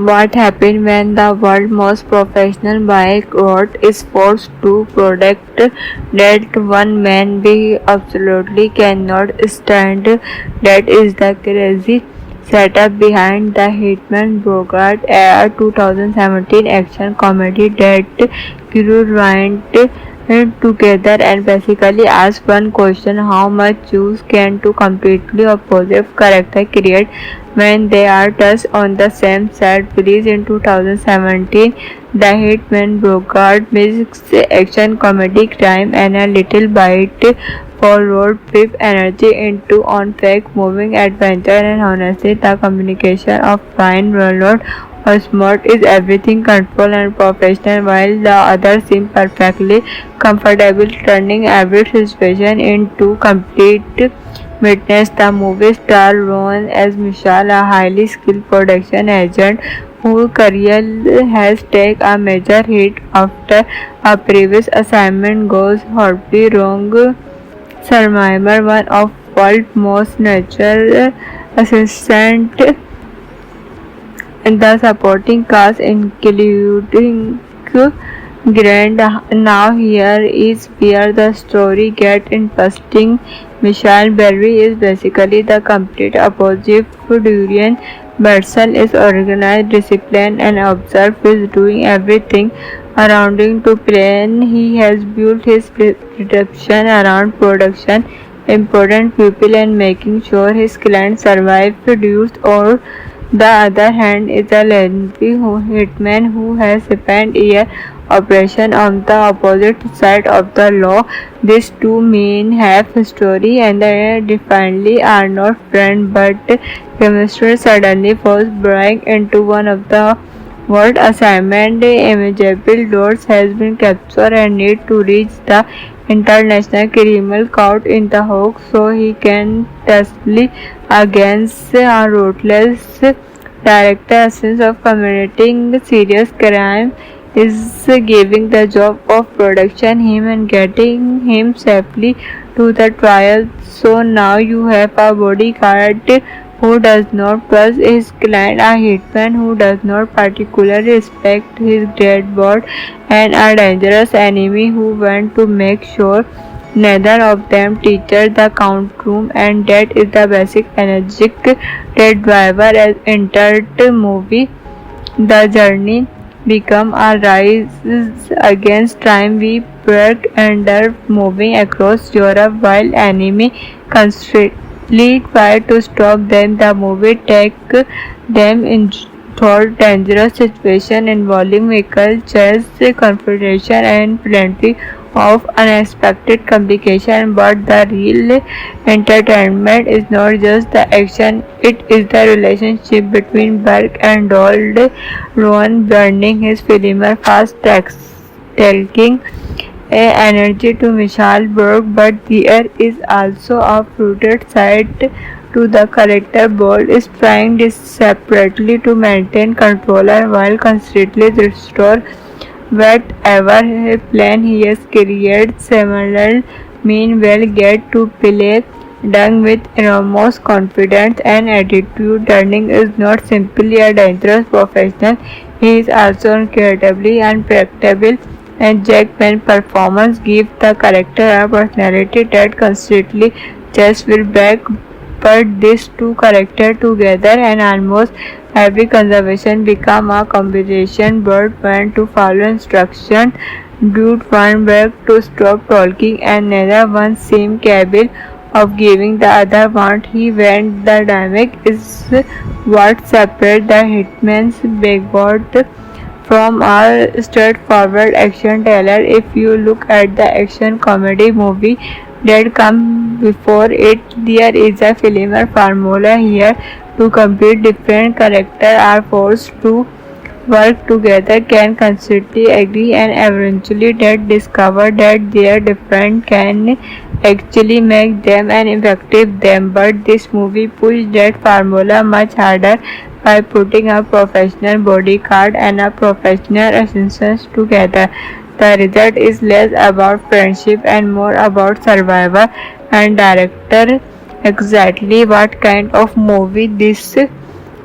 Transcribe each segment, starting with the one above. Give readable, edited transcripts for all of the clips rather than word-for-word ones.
What happens when the world's most professional boycott is forced to product that one man we absolutely cannot stand? That is the crazy setup behind the Hitman Bogart, a 2017 action comedy that grew right together and basically ask one question: how much juice can two completely opposite characters create when they are just on the same set? Released in 2017, The Hitman Bogart mixes action, comedy, crime, and a little bite for road trip energy into on track moving adventure. And honestly, the communication of Ryan Reynolds or smart is everything control and professional, while the other seem perfectly comfortable turning every situation into complete witness. The movie star Ron as Michelle, a highly skilled production agent whose career has taken a major hit after a previous assignment goes horribly wrong. Survivor, one of world's most natural assistant, the supporting cast including Grand. Now here is where the story gets interesting. Michelle Berry is basically the complete opposite to Durian. Berson is organized, disciplined, and observed, is doing everything around him to plan. He has built his reputation around production, important people, and making sure his clients survive, produced or the other hand is a lengthy hitman who has spent years operation on the opposite side of the law. These two men have history and definitely are not friends, but chemistry suddenly falls break into one of the world assignment. Imageable doors has been captured and need to reach the international criminal court in The Hague so he can testify against a ruthless director. Essence of committing serious crime is giving the job of production him and getting him safely to the trial. So now you have a bodyguard who does not trust his client, a hitman who does not particularly respect his dead body, and a dangerous enemy who wants to make sure neither of them teaches the courtroom. And that is the basic energetic that driver has entered the movie. The journey become a rise against time. We work under moving across Europe while enemy constantly try to stop them. The movie takes them into dangerous situation involving vehicle chase, confrontation, and plenty of unexpected complication. But the real entertainment is not just the action, it is the relationship between Burke and Donald. Rowan burning his film fast taking energy to Michelle Burke, but there is also a fruited side to the character. Bold is trying desperately to maintain control and while constantly restore whatever plan he has created. Samuel meanwhile get to play Dung with enormous confidence and attitude. Dunning is not simply a dangerous professional, he is also incredibly unpredictable, and Jackman's performance gives the character a personality that constantly just will back. But these two characters together and almost every conversation become a combination. Bird went to follow instructions, Dude went back to stop talking, and neither one seemed capable of giving the other what he went. The dynamic is what separates the Hitman's Bogart from a straightforward action thriller. If you look at the action comedy movie that come before it, there is a similar formula here. Two complete different characters are forced to work together, can constantly agree, and eventually that discover that their different can actually make them an effective them. But this movie pushed that formula much harder by putting a professional bodyguard and a professional assistant together. The result is less about friendship and more about survival. And director exactly what kind of movie this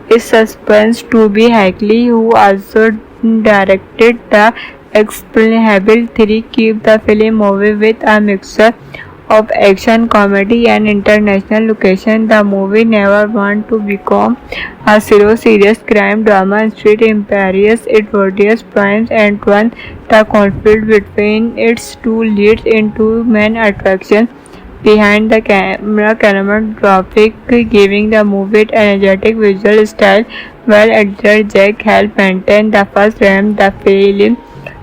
is supposed to be Hagley, who also directed the Explainable 3, keep the film moving with a mixture of action, comedy, and international location. The movie never wanted to become a serious crime drama. Instead, imperious it portrays Prince Antoine, the conflict between its two leads into main attraction behind the camera cinematographic, giving the movie its energetic visual style, while editor Jack helped maintain the first frame. The film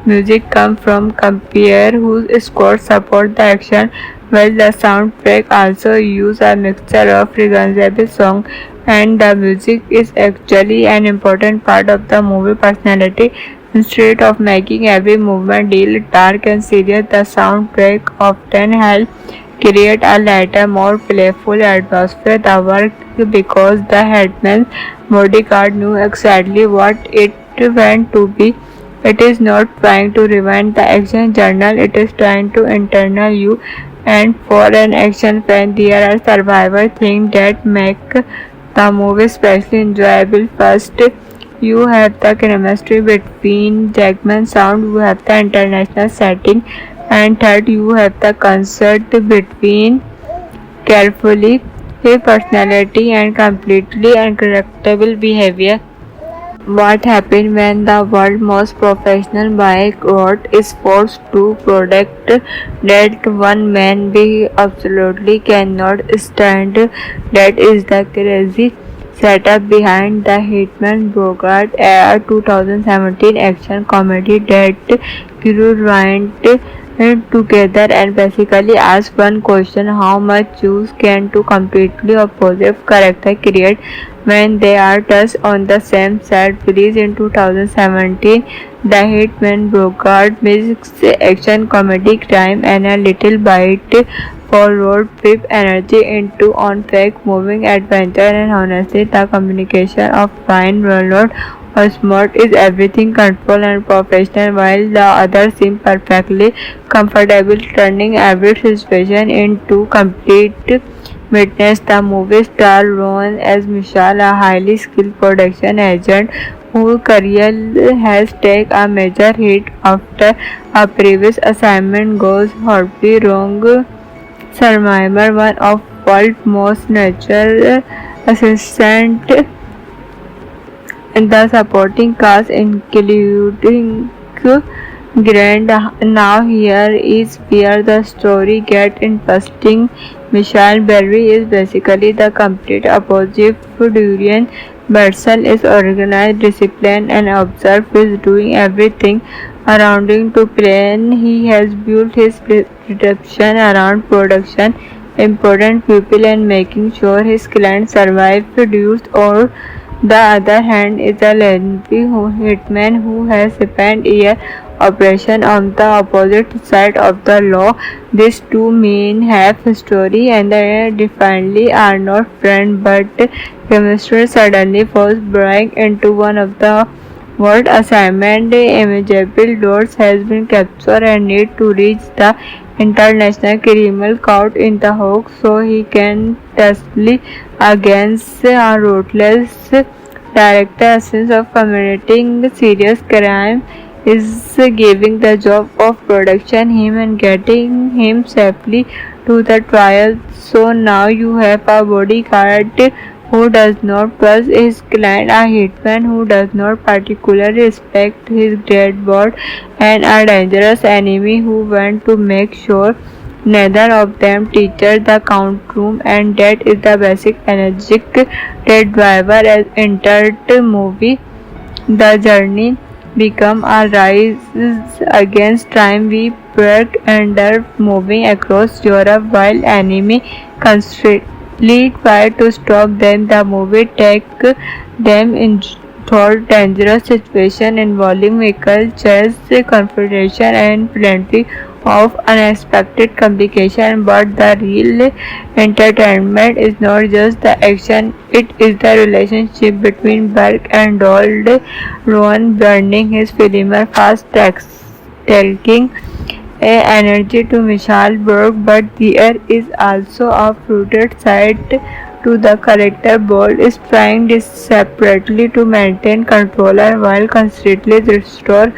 music comes from Compere, whose score support the action, while the soundtrack also uses a mixture of recognizable songs, and the music is actually an important part of the movie personality. Instead of making every movement deal dark and serious, the soundtrack often helps create a lighter, more playful atmosphere. The work because the headman's bodyguard knew exactly what it went to be. It is not trying to revenge the action journal, it is trying to internal you. And for an action fan, there are survivor things that make the movie especially enjoyable. First, you have the chemistry between Jackman sound, you have the international setting, and third, you have the concert between carefully personality and completely uncorrectable behavior. What happens when the world's most professional bike road is forced to product that one man we absolutely cannot stand? That is the crazy setup behind the Hitman Bogart, a 2017 action comedy that grew right together and basically asks one question: how much juice can two completely opposite characters create when they are thus on the same set? Released in 2017, The Hitman Bogart mixes action, comedy, crime, and a little bite for road trip energy into on-track moving adventure. And honestly, the communication of Ryan Reynolds or smart is everything control and professional, while the other seem perfectly comfortable turning every situation into complete witness. The movie star Ron as Michelle, a highly skilled production agent whose career has taken a major hit after a previous assignment goes horribly wrong. Survivor, one of world's most natural assistant. The supporting cast including Grant. Now here is where the story gets interesting. Michelle Berry is basically the complete opposite of Durian. Bercel is organized, disciplined, and observed, is doing everything around him to plan. He has built his reputation around production, important people, and making sure his clients survive, produce, or the other hand is a lengthy hitman who has spent years operation on the opposite side of the law. These two men have history and definitely are not friends, but chemistry suddenly falls break into one of the world assignment. Imageable doors has been captured and need to reach the international criminal court in The Hague so he can testify against a ruthless director. Essence of committing serious crime is giving the job of production him and getting him safely to the trial. So now you have a bodyguard who does not trust his client, a hitman who does not particularly respect his dead body, and a dangerous enemy who wants to make sure neither of them teaches the courtroom. And that is the basic energetic that driver has entered the movie. The journey become a rise against crime. We work under moving across Europe while enemy constantly try to stop them. The movie takes them into dangerous situation involving vehicle chase, confrontation, and plenty of unexpected complication. But the real entertainment is not just the action, it is the relationship between Burke and Donald. Rowan burning his film fast taking energy to Michelle Burke, but there is also a fruited side to the character. Bolt is trying desperately to maintain control while constantly restore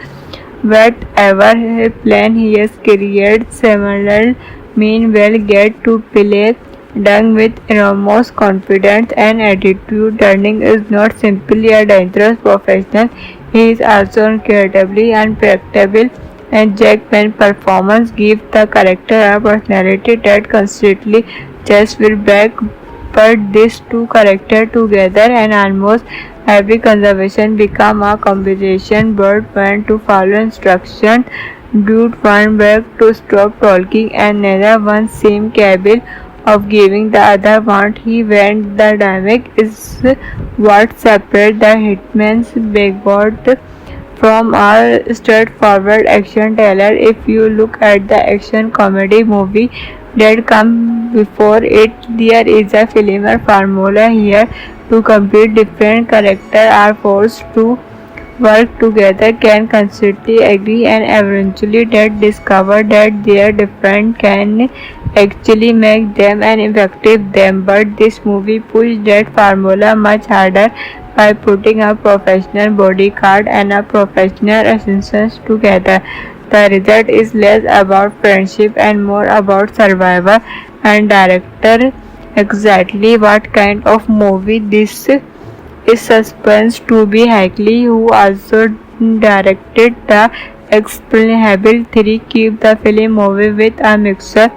whatever plan he has created. Samuel meanwhile get to play Dung with enormous confidence and attitude. Turning is not simply a dangerous professional, he is also incredibly unpredictable, and Jackman's performance gives the character a personality that constantly just will back. But these two characters together and almost every conversation become a conversation. Bird went to follow instructions, Dude went back to stop talking, and neither one seemed capable of giving the other what he went. The dynamic is what separates the Hitman's Bigboard from a straightforward action thriller. If you look at the action comedy movie that come before it, there is a filmer formula here. Two complete different characters are forced to work together, can constantly agree, and eventually that discover that their different can actually make them an effective them. But this movie pushed that formula much harder by putting a professional bodyguard and a professional assistant together. The result is less about friendship and more about survival. And director exactly what kind of movie this is suspense to be Hackley, who also directed the Explainable 3, keep the film moving with a mixture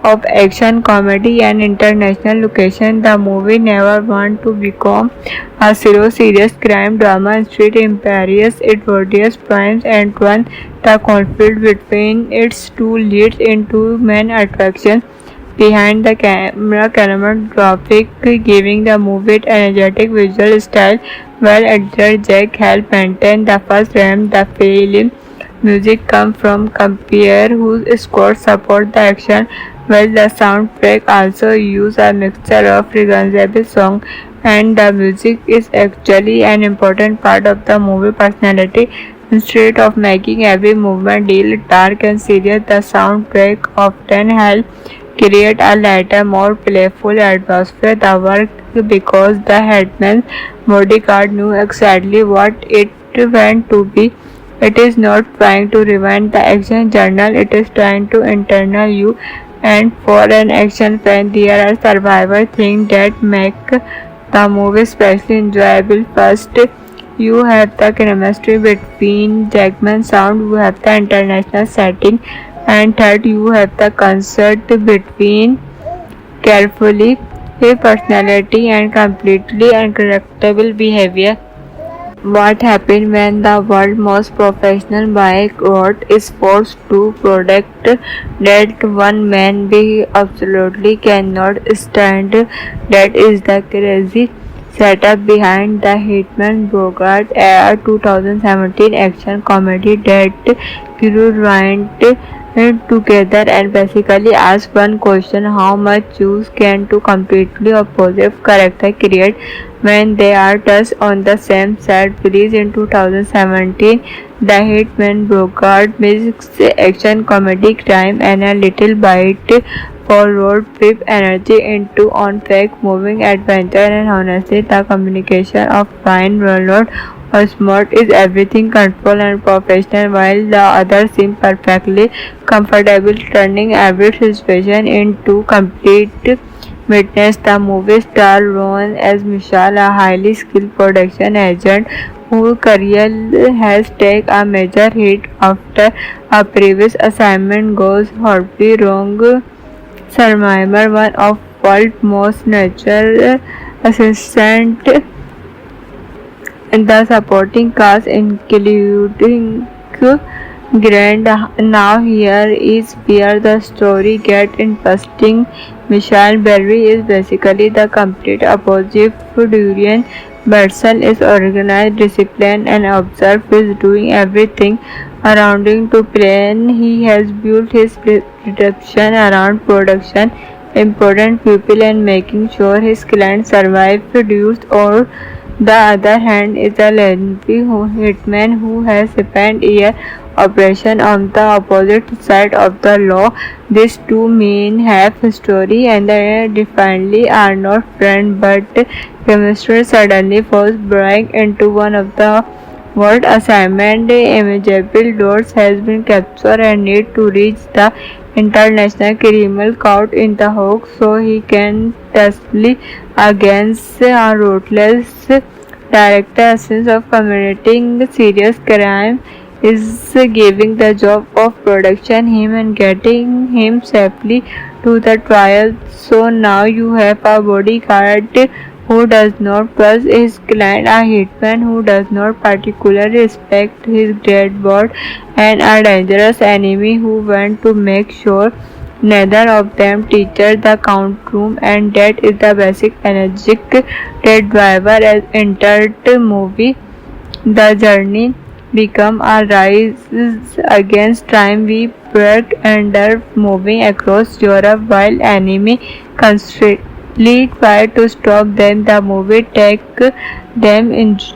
of action, comedy, and international location. The movie never wanted to become a serious crime drama. Instead, Imperious, it produces points and one the conflict between its two leads into main attractions behind the camera. Cinematographic, giving the movie its energetic visual style, while editor Jack helped maintain the first frame. The film music comes from Compere, whose score support the action, while the soundtrack also uses a mixture of recognizable songs, and the music is actually an important part of the movie personality. Instead of making every movement deal dark and serious, the soundtrack often helps create a lighter, more playful atmosphere. The work because the Headman's bodyguard knew exactly what it went to be. It is not trying to revenge the action journal, it is trying to internal you. And for an action fan, there are survival things that make the movie especially enjoyable. First, you have the chemistry between Jackman's sound, you have the international setting, and third, you have the concert between carefully a personality and completely uncorrectable behavior. What happens when the world's most professional bodyguard is forced to protect that one man we absolutely cannot stand? That is the crazy setup behind the Hitman Bogart, a 2017 action comedy that grew together and basically asks one question: how much juice can two completely opposite characters create when they are just on the same set? Released in 2017, The Hitman Bogart mixes action, comedy, crime, and a little bite for road trip energy into on-track moving adventure. And honestly, the communication of Ryan Reynolds or Smart is everything control and professional, while the other seem perfectly comfortable turning every situation into complete witness. The movie star Ron as Michelle, a highly skilled production agent whose career has taken a major hit after a previous assignment goes horribly wrong. Survivor, one of world's most natural assistant. The supporting cast including Grant. Now here is where the story gets interesting. Michelle Berry is basically the complete opposite of Durian. Batson is organized, disciplined, and observed. He is doing everything around him to plan. He has built his reputation around production, important people, and making sure his clients survive. Produced or the other hand is a lengthy hitman who has spent years oppression on the opposite side of the law. These two men have history and they definitely are not friends, but chemistry suddenly falls break into one of the world assignment. Imageable doors has been captured and need to reach the International Criminal Court in The Hague so he can testify against a ruthless director. Essence of committing serious crime is giving the job of production him and getting him safely to the trial. So now you have a bodyguard who does not trust his client, a hitman who does not particularly respect his dead body, and a dangerous enemy who wants to make sure neither of them teaches the courtroom, and that is the basic energetic that driver has entered the movie. The journey become a rise against time. We work under moving across Europe while enemy constantly try to stop them. The movie take them into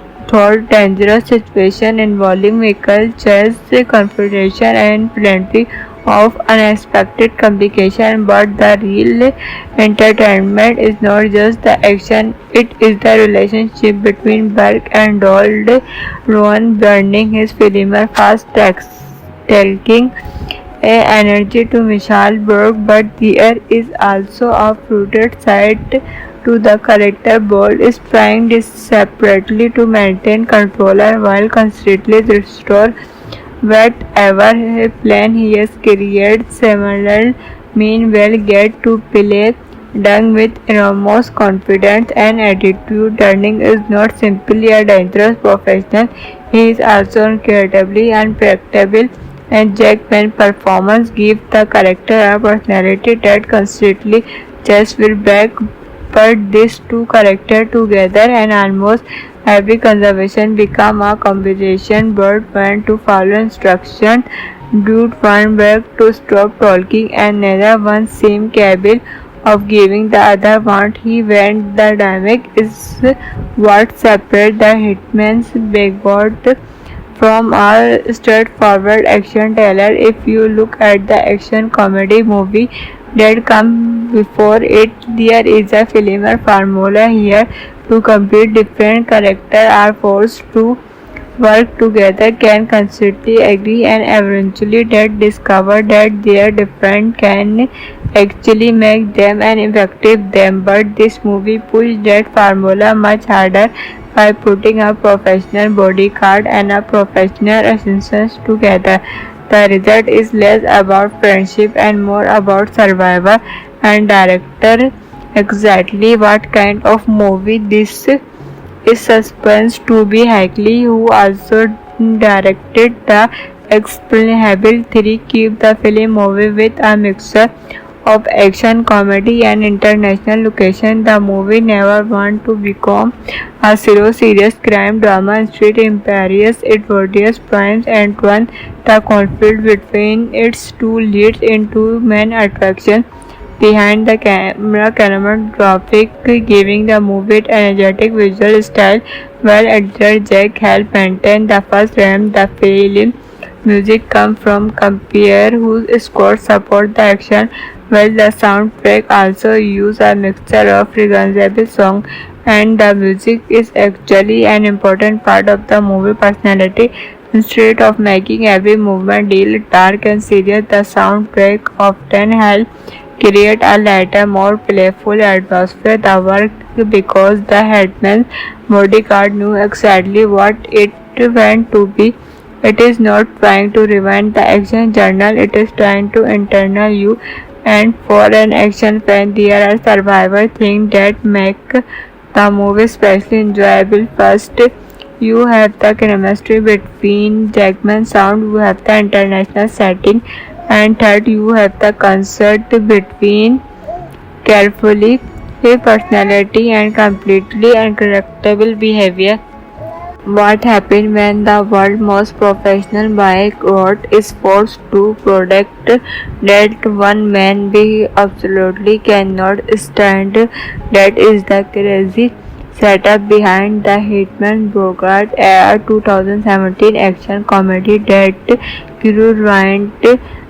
dangerous situation involving vehicle chase, confrontation and plenty of unexpected complication, but the real entertainment is not just the action, it is the relationship between Berg and Donald. Rowan burning his film fast taking energy to Michelle Berg, but there is also a fruited side to the character. Bold is trying desperately to maintain control while constantly restore whatever plan he has created. Samuel meanwhile get to play Dung with enormous confidence and attitude. Turning is not simply a dangerous professional, he is also incredibly unpredictable, and Jackman's performance gives the character a personality that constantly just will back. But these two characters together and almost every conversation become a conversation. Bird went to follow instruction, Dude went back to stop talking, and neither one seemed capable of giving the other what he went. The dynamic is what separates the hitman's bigot from a straightforward action thriller. If you look at the action comedy movie that come before it, there is a similar formula here. To compete, different characters are forced to work together, can constantly agree, and eventually that discover that their different can actually make them an effective them. But this movie pushed that formula much harder by putting a professional bodyguard and a professional assistant together. The result is less about friendship and more about survival. And director exactly what kind of movie this is suspense to be Hackley, who also directed the Explainable 3, keep the film moving with a mixture of action, comedy, and international location. The movie never want to become a serious crime drama. Instead, imperious it various points and turn the conflict between its two leads into main attraction behind the camera. Cinematographic giving the movie energetic visual style, while editor Jack helped maintain the first frame. The film music comes from Compere, whose score support the action, while the soundtrack also uses a mixture of recognizable songs, and the music is actually an important part of the movie personality. Instead of making every movement deal dark and serious, the soundtrack often helps create a lighter, more playful atmosphere. The work because the headman's bodyguard knew exactly what it went to be. It is not trying to revenge the action journal, it is trying to internal you. And for an action fan, there are survival things that make the movie especially enjoyable. First, you have the chemistry between Jackman sound, you have the international setting, and third, you have the concert between carefully personality and completely uncorrectable behavior. What happens when the world's most professional bike road is forced to product that one man be absolutely cannot stand? That is the crazy set up behind the Hitman Bogart, a 2017 action comedy that crew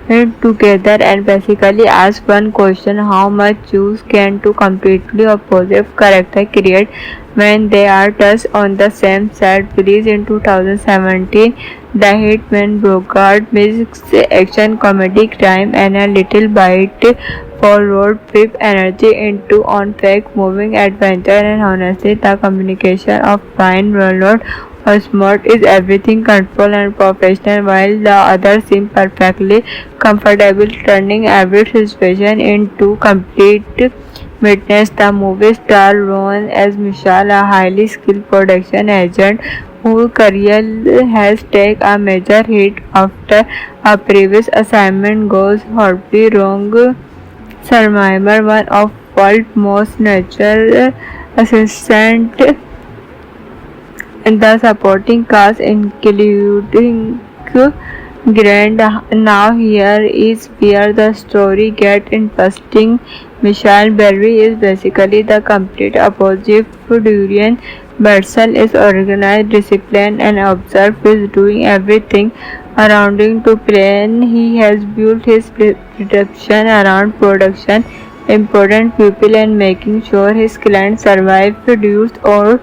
went together and basically ask one question: how much juice can two completely opposite characters create when they are just on the same set? Released in 2017, The Hitman Bogart mixes action, comedy, crime, and a little bite for road trip energy into on-track moving adventure. And honestly, the communication of Ryan Reynolds or Smart is everything control and professional, while the other seem perfectly comfortable turning every situation into complete witness. The movie star Ron as Michelle, a highly skilled production agent whose career has taken a major hit after a previous assignment goes horribly wrong. Survivor, one of world's most natural assistant, and the supporting cast including Grant. Now here is where the story gets interesting. Michelle Berry is basically the complete opposite of Durian. Bercel is organized, disciplined, and observed. Is doing everything around him to plan. He has built his production around production, important people, and making sure his clients survive, produced. Or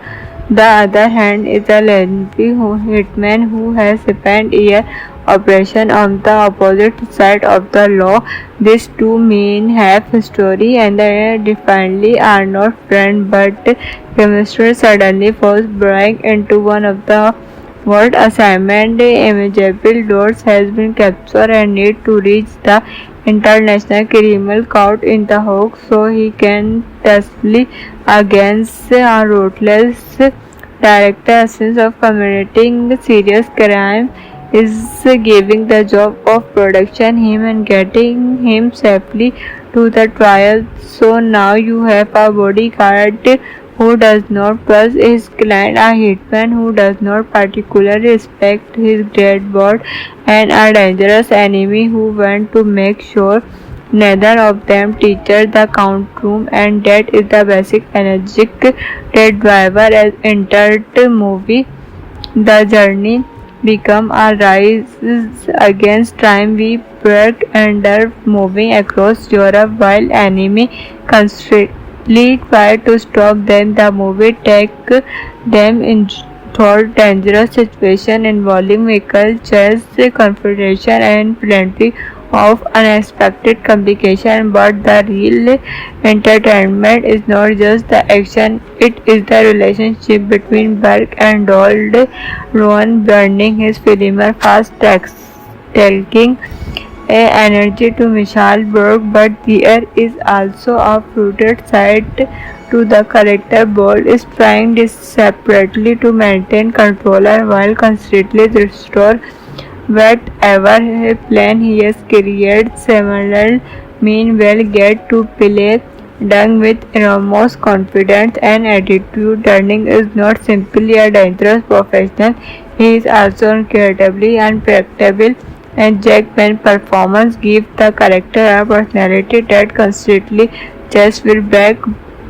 the other hand is a lengthy hitman who has spent years operation on the opposite side of the law. These two men have history and they definitely are not friends, but chemistry suddenly falls break into one of the world assignment. Imageable Doors has been captured and need to reach the International Criminal Court in The Hague so he can testify against a ruthless director. Essence of committing serious crime is giving the job of production him and getting him safely to the trial. So now you have a bodyguard who does not trust his client, a hitman who does not particularly respect his dead body, and a dangerous enemy who wants to make sure neither of them teaches the courtroom. And that is the basic energetic that driver has entered the movie. The journey become a rise against time. We work under moving across Europe while enemy constantly try to stop them. The movie takes them into dangerous situation involving vehicle chase, confrontation, and plenty of unexpected complication. But the real entertainment is not just the action, it is the relationship between Berg and Dold. Ron burning his filmer fast taking energy to Michelle Berg, but there is also a fruited side to the character. Bold is trying desperately to maintain control while constantly restore whatever plan he has created. Similar meanwhile get to play done with enormous confidence and attitude. Turning is not simply a dangerous professional, he is also incredibly unpredictable, and Jackman's performance gives the character a personality that constantly just will back.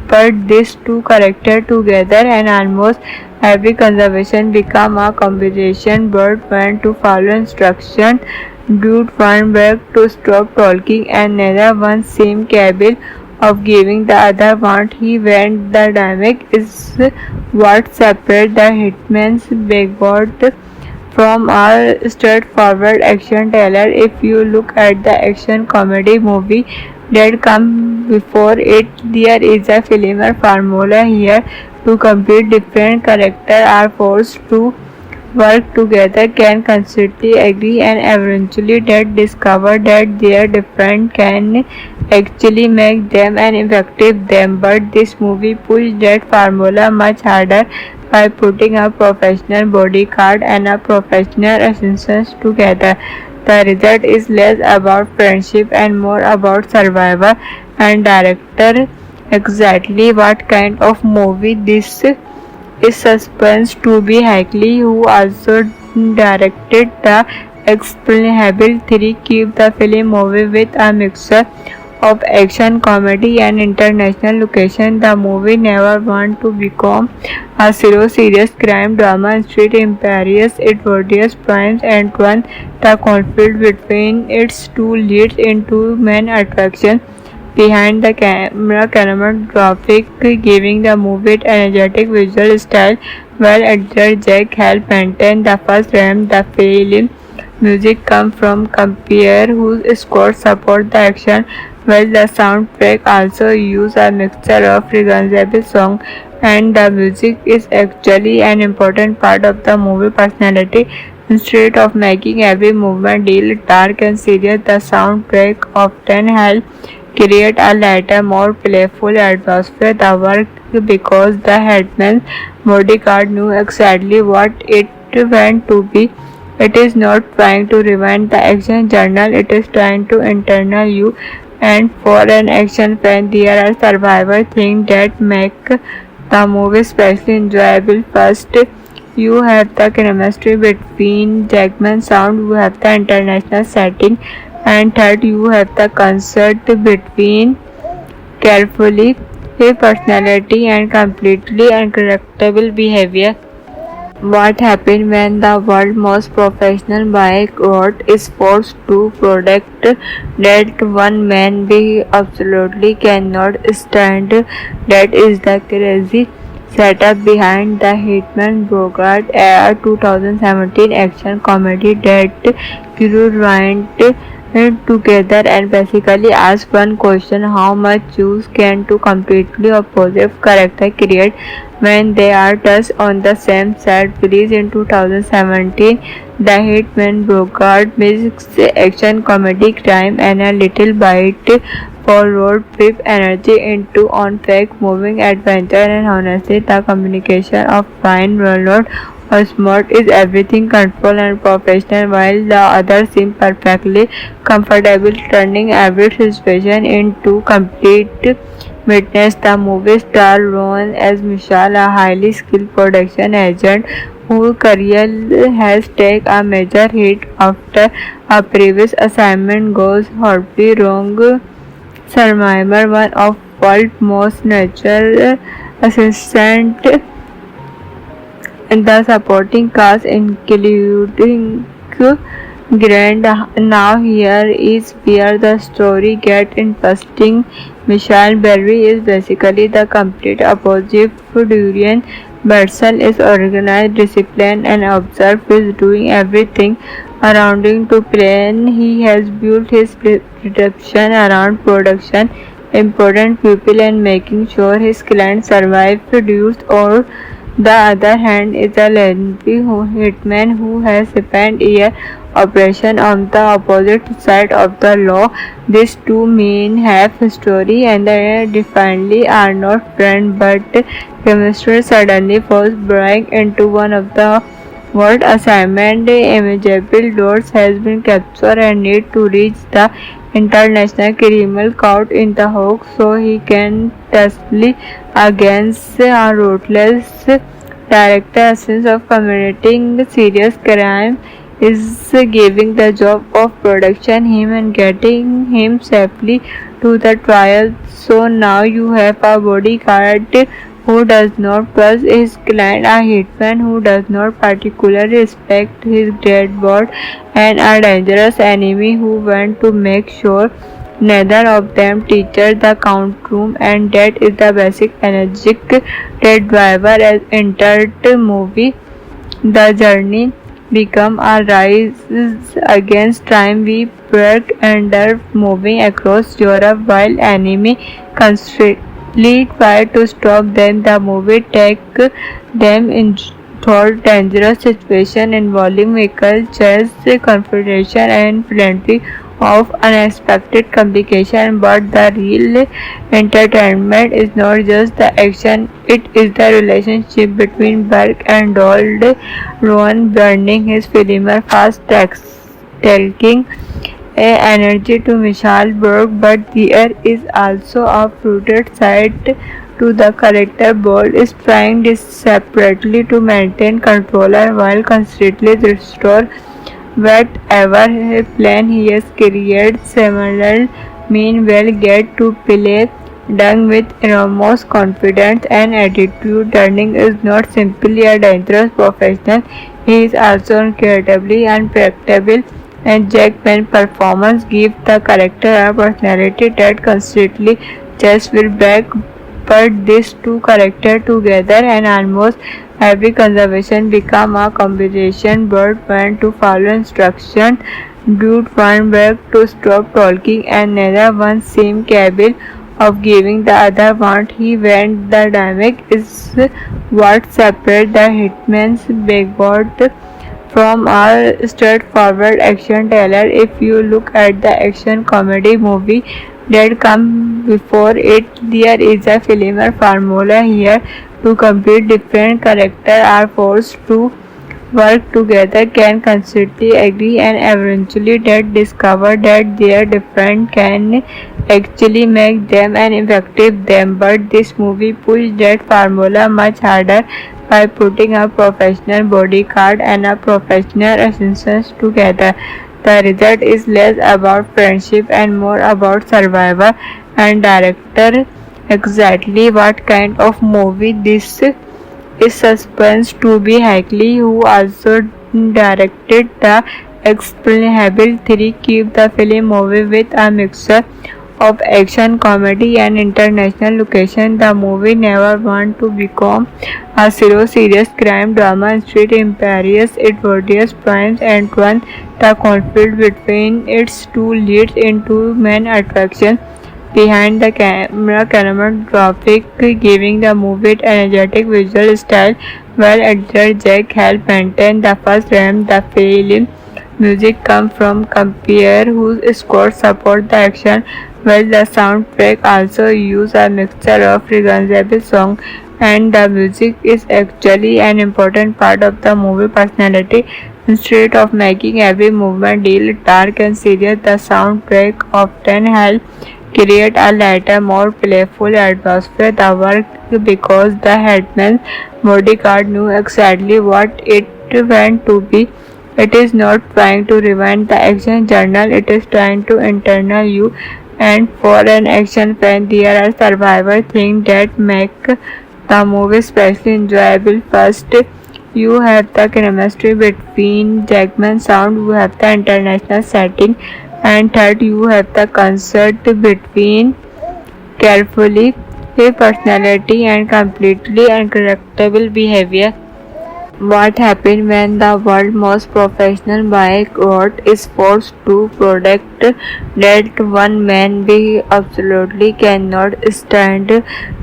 But these two characters together and almost every conversation become a conversation. Bird went to follow instructions, Dude one back to stop talking, and neither one seemed capable of giving the other what he went. The dynamic is what separates the Hitman's Bogart from a straightforward action thriller. If you look at the action comedy movie that come before it, there is a filmer formula here. Two complete different characters are forced to work together, can constantly agree, and eventually that discover that their different can actually make them an effective them. But this movie pushed that formula much harder by putting a professional bodyguard and a professional assistant together. The result is less about friendship and more about survival. And director exactly what kind of movie this is suspense to be Hackley, who also directed the Explainable 3, keep the film movie with a mixture of action, comedy, and international location. The movie never want to become a serious crime drama. Instead, Imperious it various points and turn the conflict between its two leads into main attraction behind the camera cinematographic, giving the movie energetic visual style, while editor Jack helped maintain the first ramp. The film music comes from Compere, whose score support the action, while the soundtrack also uses a mixture of recognizable songs, and the music is actually an important part of the movie personality. Instead of making every movement deal dark and serious, the soundtrack often helps create a lighter, more playful atmosphere. The work because the headman's bodyguard knew exactly what it went to be. It is not trying to revenge the action journal, it is trying to internal you. And for an action fan, there are survival things that make the movie especially enjoyable. First, you have the chemistry between Jackman sound, you have the international setting, and third, you have the concert between carefully personality and completely uncorrectable behavior. What happens when the world's most professional bike road is forced to product that one man we absolutely cannot stand? That is the crazy setup behind the Hitman Bogart, a 2017 action comedy that crew went together and basically ask one question: how much juice can two completely opposite characters create when they are just on the same set? Released in 2017, The Hitman Bogart mixes action, comedy, crime, and a little bite for road trip energy into on-track moving adventure. And honestly, the communication of Ryan Reynolds or smart is everything control and professional, while the other seem perfectly comfortable turning every situation into complete witness. The movie star Ron as Michelle, a highly skilled production agent whose career has taken a major hit after a previous assignment goes horribly wrong. Survivor, one of world's most natural assistant, and the supporting cast including Grant. Now here is where the story gets interesting. Michelle Berry is basically the complete opposite. Durian Bertzel is organized, disciplined, and observed. He is doing everything around him to plan. He has built his perception around production, important people, and making sure his clients survive. Produced or the other hand is a lengthy hitman who has spent years operation on the opposite side of the law. These two men have history and they definitely are not friends, but chemistry suddenly falls break into one of the world assignment. Imageable doors has been captured and need to reach the international criminal court in The Hague so he can testify against a ruthless director. Essence of committing serious crime is giving the job of production him and getting him safely to the trial. So now you have a bodyguard who does not trust his client, a hitman who does not particularly respect his dead board, and a dangerous enemy who wants to make sure neither of them teaches the courtroom. And that is the basic energetic that driver as entered the movie. The journey become a rise against time. We work under moving across Europe while enemy constantly try to stop them. The movie take them in thought dangerous situation involving vehicle chase, confrontation, and plenty of unexpected complication. But the real entertainment is not just the action, it is the relationship between Burke and Dold. Rowan burning his film fast taking energy to Michelle Burke, but there is also a fruited side to the character. Bold is trying desperately to maintain control while constantly restore whatever plan he has created. Similar meanwhile get to play Dung with enormous confidence and attitude. Turning is not simply a dangerous professional, he is also incredibly unpredictable, and Jackman's performance gives the character a personality that constantly just will back. But these two characters together and almost every conversation become a combination. Bird went to follow instructions, Dude went back to stop talking, and neither one seemed capable of giving the other what he went. The dynamic is what separates the hitman's backboard from a straightforward action thriller. If you look at the action comedy movie that come before it, there is a similar formula here. Two complete different characters are forced to work together, can constantly agree, and eventually that discover that their different can actually make them an effective them. But this movie pushed that formula much harder by putting a professional bodyguard and a professional assistant together. The result is less about friendship and more about survival. And director exactly what kind of movie this is suspense to be Hackley, who also directed the Explainable 3, keep the film moving with a mixture of action, comedy, and international location. The movie never wanted to become a serious crime drama. Instead, imperious it various points and turn the conflict between its two leads into main attraction behind the camera cinematographic, giving the movie an energetic visual style, while editor Jack helped maintain the first frame. The film music comes from Compere, whose scores support the action, while the soundtrack also uses a mixture of recognizable songs, and the music is actually an important part of the movie personality. Instead of making every movement deal dark and serious, the soundtrack often helps create a lighter, more playful atmosphere. The work because the headman's bodyguard knew exactly what it went to be. It is not trying to revenge the action journal, it is trying to internal you. And for an action fan, there are survival things that make the movie especially enjoyable. First, you have the chemistry between Jackman sound, you have the international setting, and third, you have the concert between carefully personality and completely uncorrectable behavior. What happens when the world's most professional boycott is forced to protect that one man we absolutely cannot stand?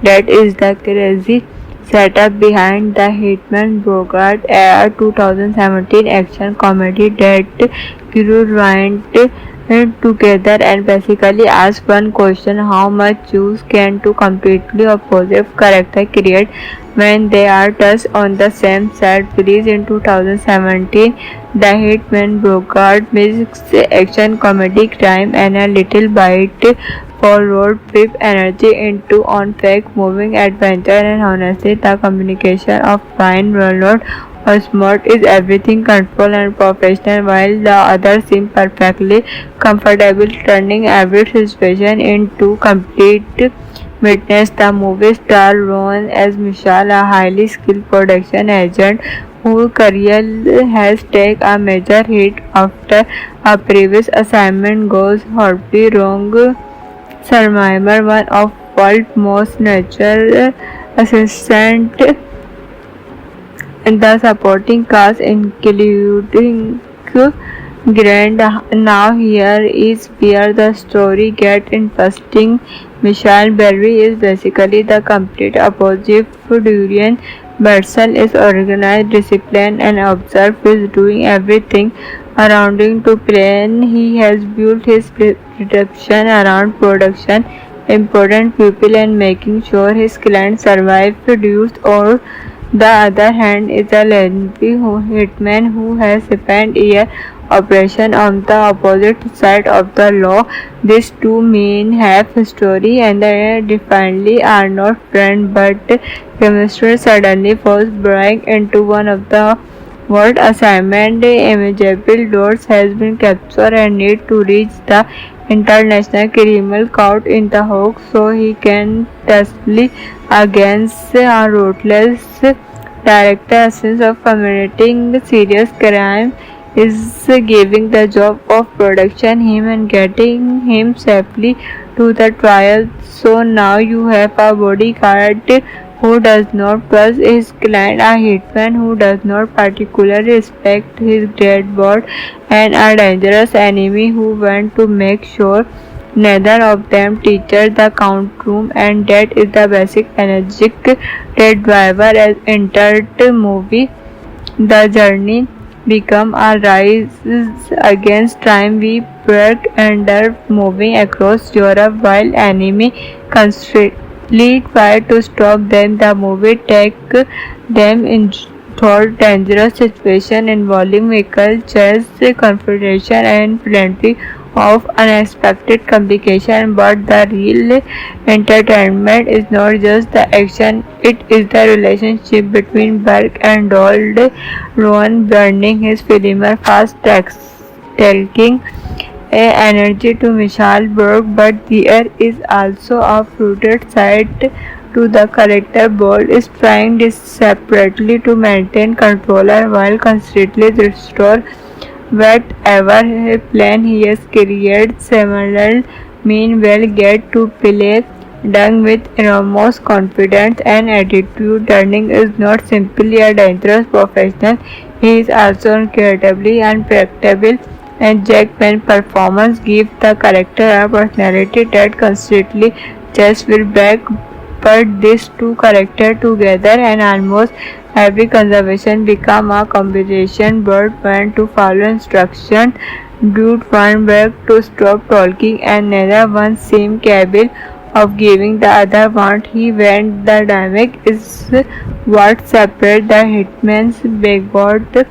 That is the crazy setup behind the Hitman Bogart, a 2017 action comedy that Guru Ryan together and basically ask one question: how much use can two completely opposite characters create when they are just on the same set? Released in 2017, The Hitman Bogart mixes action, comedy, crime, and a little bite for road trip energy into on-track moving adventure. And honestly, the combination of Ryan Reynolds or smart is everything control and professional, while the other seem perfectly comfortable, turning every situation into complete witness. The movie star Ron as Michelle, a highly skilled production agent whose career has taken a major hit after a previous assignment goes horribly wrong. Survivor, one of world's most natural assistant. The supporting cast including Grant. Now here is where the story gets interesting. Michelle Berry is basically the complete opposite. Durian Batson is organized, disciplined, and observed. He is doing everything around him to plan. He has built his reputation around production, important people, and making sure his clients survive. Produced or the other hand is a lengthy hitman who has spent years operation on the opposite side of the law. These two men have history and definitely are not friends, but chemistry suddenly falls break into one of the world assignment. Imageable doors has been captured and need to reach the international criminal caught in the hoax, so he can testify against a ruthless director. Essence of committing serious crime is giving the job of production him and getting him safely to the trial. So now you have a bodyguard who does not trust his client, a hitman who does not particularly respect his dead board, and a dangerous enemy who wants to make sure neither of them teaches the count room. And that is the basic energetic that driver as entered the movie. The journey become a rise against time. We work under moving across Europe while enemy constantly try to stop them. The movie take them into dangerous situation involving vehicle chase, confrontation, and plenty of unexpected complication. But the real entertainment is not just the action, it is the relationship between Burke and Donald. Rowan burning his film fast taking energy to Michelle Burke, but there is also a fruited side to the character. Bold is trying desperately to maintain control while constantly restore whatever plan he has created. Samuel meanwhile get to play Dung with enormous confidence and attitude. Turning is not simply a dangerous professional, he is also incredibly unpredictable, and Jackman's performance gives the character a personality that constantly just will back. But these two characters together and almost every conversation become a combination. Bird went to follow instructions, Dude went back to stop talking, and neither one seemed capable of giving the other what he went. The dynamic is what separates the hitman's bigot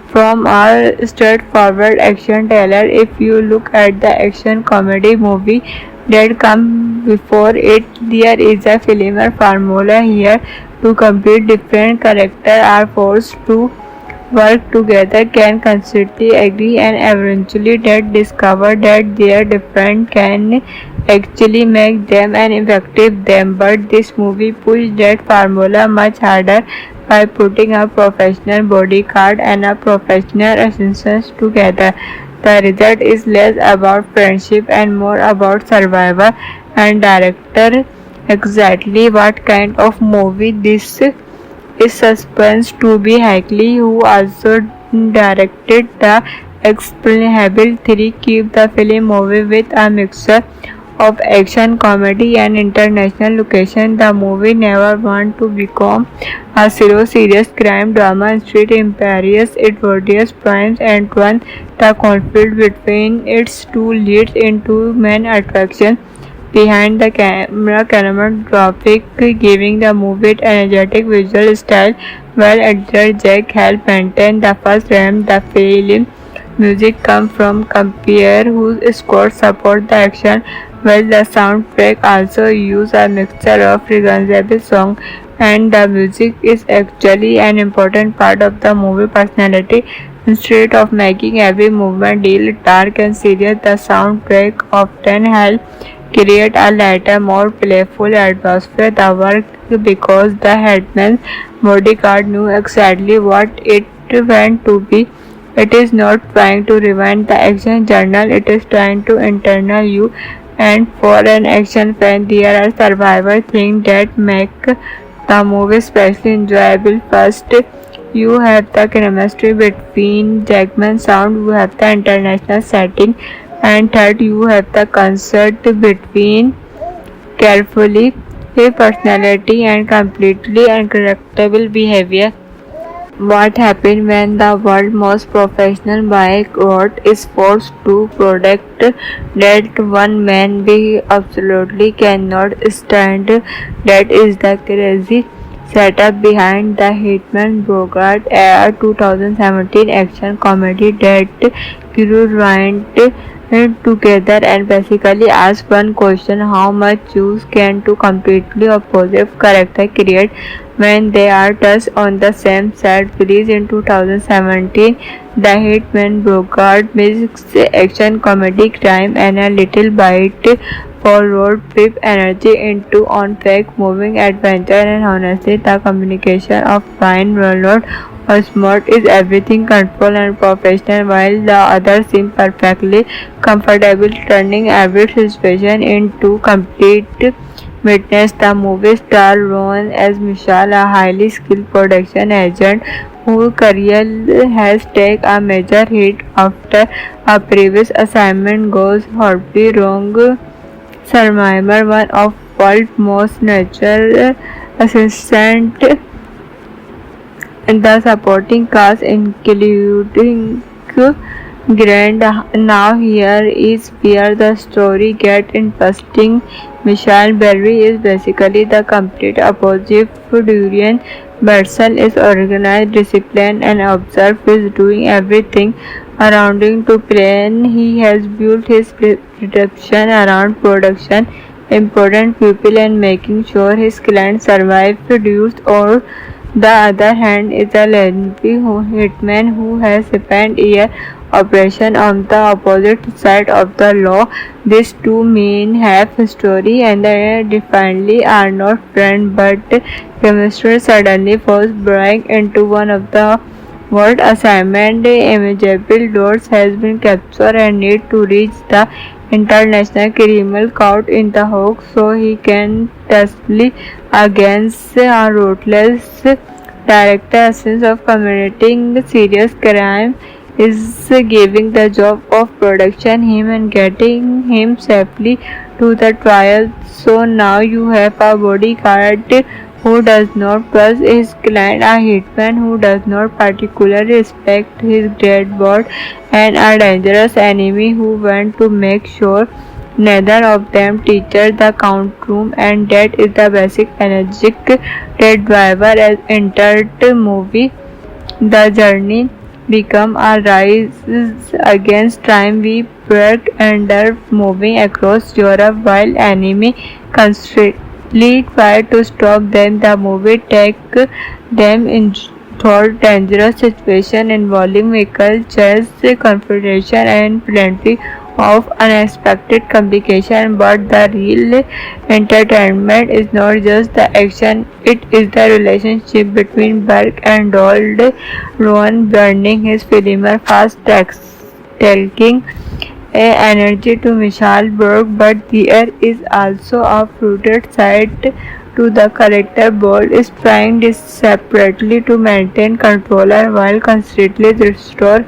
from a straightforward action thriller. If you look at the action comedy movie that come before it, there is a similar formula here. To compete, different characters are forced to work together, can constantly agree, and eventually that discover that their different can actually make them an effective them. But this movie pushed that formula much harder by putting a professional bodyguard and a professional assistant together. The result is less about friendship and more about survival. And director exactly what kind of movie this is suspense to be. Hagley, who also directed the Explainable 3, keep the film movie with a mixture of action, comedy, and international location. The movie never want to become a serious crime drama. Instead, imperious it various points and one the conflict between its two leads into main attraction behind the cinematographic, giving the movie an energetic visual style, while editor Jack helped maintain the first frame. The film music comes from Compere, whose score support the action, while the soundtrack also uses a mixture of recognizable songs, and the music is actually an important part of the movie personality. Instead of making every movement deal dark and serious, the soundtrack often helps create a lighter, more playful atmosphere. The work because the headman's bodyguard knew exactly what it went to be. It is not trying to revenge the action journal, it is trying to internal you. And for an action fan, there are survival things that make the movie especially enjoyable. First, you have the chemistry between Jackman sound, you have the international setting, and third, you have the concert between carefully personality and completely uncorrectable behavior. What happens when the world's most professional boycott is forced to protect that one man we absolutely cannot stand? That is the crazy setup behind the Hitman Bogart, a 2017 action comedy that grew ruined together and basically ask one question: how much juice can two completely opposite characters create when they are touched on the same set? Released in 2017, The Hitman Bogart mixed action, comedy, crime, and a little bite for road trip energy into on-track moving adventure. And honestly, the communication of Ryan Reynolds or smart is everything control and professional, while the other seem perfectly comfortable turning every situation into complete witness. The movie star Ron as Michelle, a highly skilled production agent whose career has taken a major hit after a previous assignment goes horribly wrong. Survivor, one of world's most natural assistant. The supporting cast including Grant. Now here is where the story gets interesting. Michelle Berry is basically the complete opposite. Durian Berson is organized, disciplined, and observed, is doing everything around him to plan. He has built his perception around production, important people, and making sure his clients survive, produce, or the other hand is a lengthy hitman who has spent years operation on the opposite side of the law. These two men have history and definitely are not friends, but chemistry suddenly falls break into one of the world assignment. Imageable Doors has been captured and need to reach the International Criminal Court in The Hague so he can testify against a ruthless director. Essence of committing serious crime is giving the job of production him and getting him safely to the trial. So now you have a bodyguard who does not trust his client, a hitman who does not particularly respect his dead body, and a dangerous enemy who wants to make sure neither of them teaches the courtroom. And that is the basic energetic that driver has entered the movie. The journey become a rise against time. We work under moving across Europe while enemy constantly try to stop them. The movie takes them into dangerous situation involving vehicle chase, confrontation, and plenty of unexpected complication. But the real entertainment is not just the action, it is the relationship between Burke and Donald. Rowan burning his filmer fast taking energy to Michelle Burke, but there is also a fruited side to the character. Ball is trying desperately to maintain control while constantly restore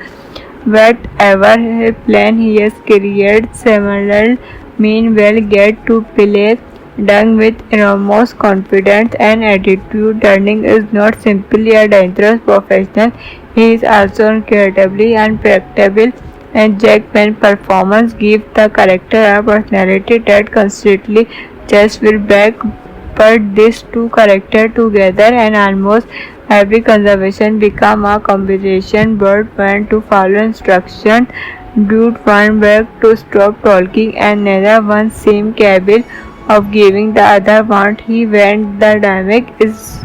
whatever plan he has created. Samuel meanwhile get to play Dung with enormous confidence and attitude. Turning is not simply a dangerous professional, he is also incredibly unpredictable, and Jackman's performance gives the character a personality that constantly just will back. But these two characters together and almost every conversation become a combination. Bird went to follow instructions, Dude went back to stop talking, and neither one seemed capable of giving the other what he went. The dynamic is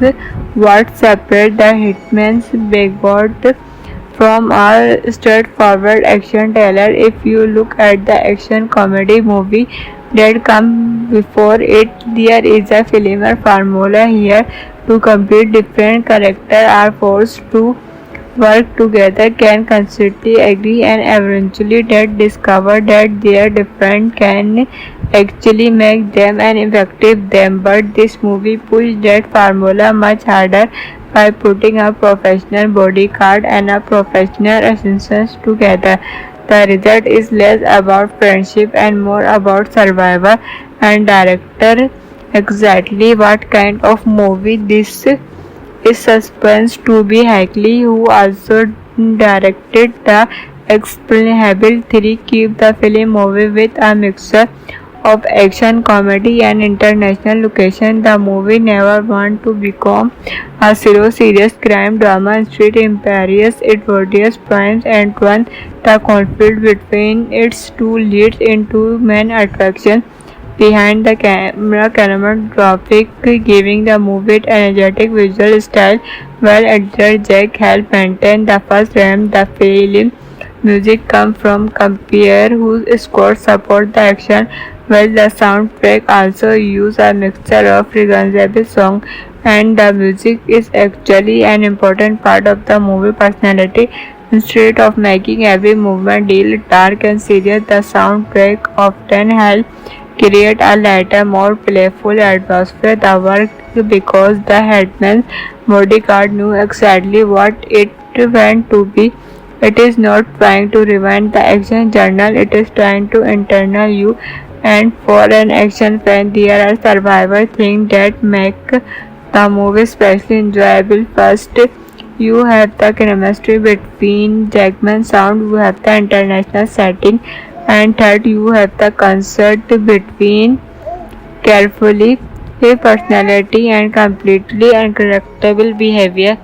what separates the Hitman's Bogart from a straightforward action thriller. If you look at the action comedy movie that come before it, there is a filmer formula here. Two complete different characters are forced to work together, can constantly agree, and eventually that discover that their different can actually make them an effective them. But this movie pushed that formula much harder by putting a professional bodyguard and a professional assistant together. The result is less about friendship and more about survival. And director exactly what kind of movie this is suspense to be. Hagley, who also directed The Explainable 3, keep the film moving with a mixture of action, comedy, and international location. The movie never want to become a serious crime drama. Instead, Imperious, Edwardius Primes, and One, the conflict between its two leads into main attraction behind the camera cinematographic, giving the movie its energetic visual style, while editor Jack helped maintain the first ramp. The film music comes from Compere, whose score support the action, while the soundtrack also uses a mixture of recognizable songs, and the music is actually an important part of the movie personality. Instead of making every movement deal dark and serious, the soundtrack often helps create a lighter, more playful atmosphere. The work because the headman's bodyguard knew exactly what it went to be. It is not trying to revenge the action journal, it is trying to internal you. And for an action fan, there are survivor things that make the movie especially enjoyable. First, you have the chemistry between Jackman sound, you have the international setting, and third, you have the concert between carefully a personality and completely uncorrectable behavior.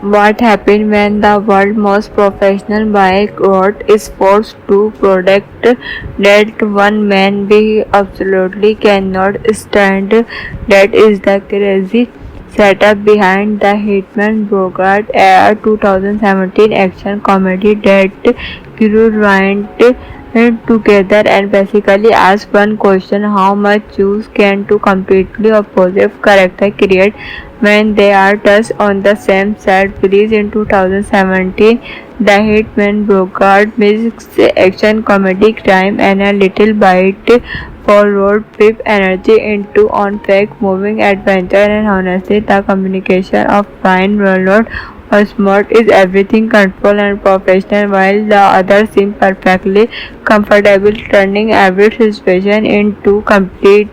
What happens when the world's most professional bike road is forced to product that one man we absolutely cannot stand? That is the crazy setup behind the Hitman Bogart, a 2017 action comedy that grew right together and basically ask one question: how much juice can two completely opposite characters create when they are thus on the same set? Released in 2017, the Hitman Bogart mixes action, comedy, crime, and a little bite for road trip energy into on-track moving adventure. And honestly, the communication of Ryan Reynolds or Smart is everything control and professional, while the other seem perfectly comfortable turning every situation into complete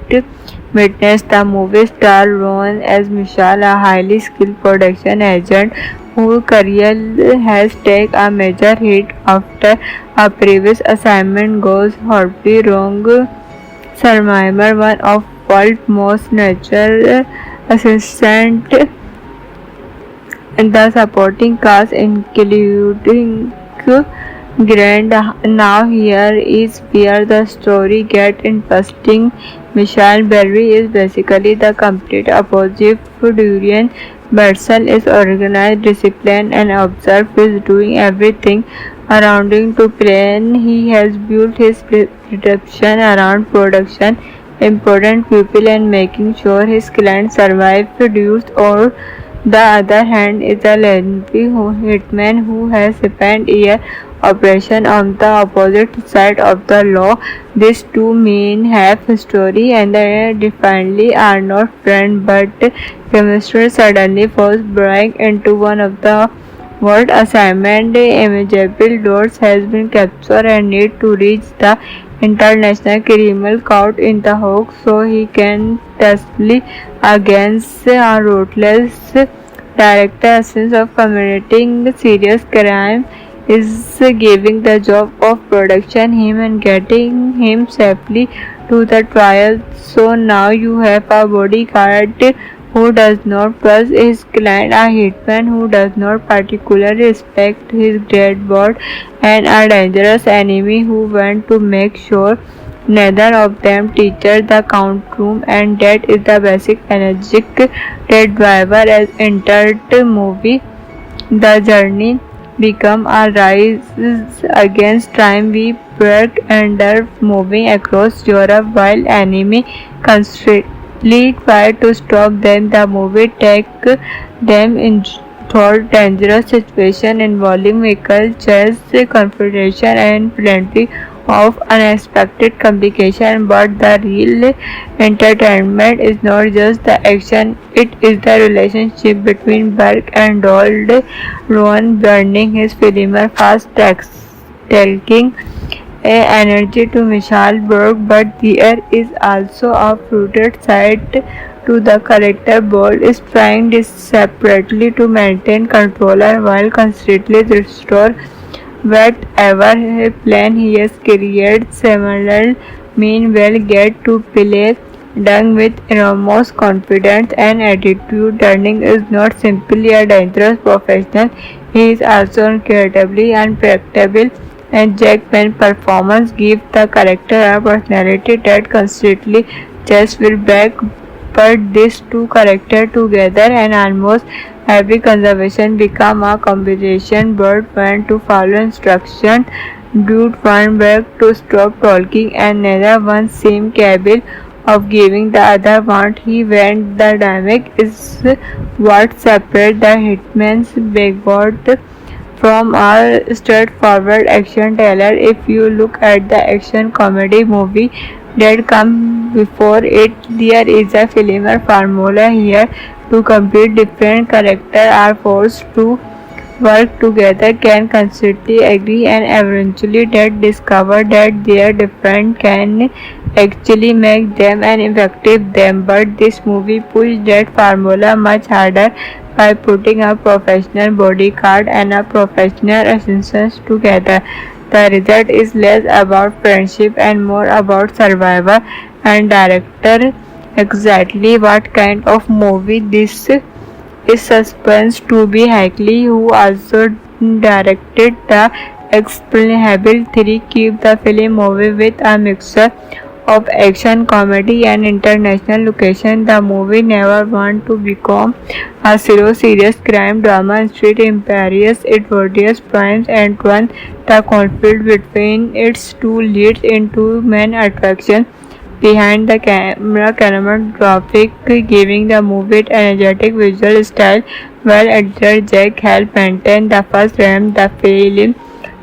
witness. The movie star Ron as Michelle, a highly skilled production agent whose career has taken a major hit after a previous assignment goes horribly wrong. Survivor, one of world's most natural assistant, and the supporting cast including Grand. Now here is where the story gets interesting. Michelle Berry is basically the complete opposite of Durian. Bertzel is organized, disciplined, and observed, is doing everything around him to plan. He has built his perception around production, important people, and making sure his clients survive, produced. Or the other hand is a lengthy hitman who has spent years operation on the opposite side of the law. These two men have history and definitely are not friends, but chemistry suddenly forced Brian into one of the world assignment. Imageable doors has been captured and need to reach the international criminal court in The Hague so he can testify against a ruthless director. Essence of committing serious crime is giving the job of production him and getting him safely to the trial. So now you have a bodyguard who does not trust his client, a hitman who does not particularly respect his dead board, and a dangerous enemy who wants to make sure neither of them teaches the courtroom. And that is the basic energetic that driver has entered the movie. The journey become a rise against time. We work under moving across Europe while enemy constantly try to stop them. The movie take them in thought dangerous situation involving vehicle chase, confrontation, and plenty of unexpected complication. But the real entertainment is not just the action, it is the relationship between Burke and Donald. Rowan burning his filmer fast taking energy to Michelle Burke, but there is also a fruited side to the character. Ball is trying desperately to maintain control while constantly restore whatever plan he has created. Similar meanwhile, get to play Dung with enormous confidence and attitude. Turning is not simply a dangerous professional, he is also incredibly unpredictable, and Jackman's performance gives the character a personality that constantly just will back. But these two characters together and almost every conversation become a conversation. Bird went to follow instruction, dude went back to stop talking, and neither one seemed capable of giving the other what he went. The dynamic is what separates the hitman's backboard from a straightforward action thriller. If you look at the action comedy movie that come before it, there is a similar formula here. To compete, different characters are forced to work together, can constantly agree, and eventually that discover that their different can actually make them an effective them. But this movie pushed that formula much harder by putting a professional bodyguard and a professional assistant together. The result is less about friendship and more about survival. And director, exactly what kind of movie this is suspense to be Hackley, who also directed the Explainable 3, keep the film moving with a mixture of action, comedy, and international location. The movie never wanted to become a serious crime drama. Instead, imperious Edwardian points and one the conflict between its two leads into main attraction behind the camera cinematographic, giving the movie an energetic visual style, while editor Jack helped maintain the first frame. The film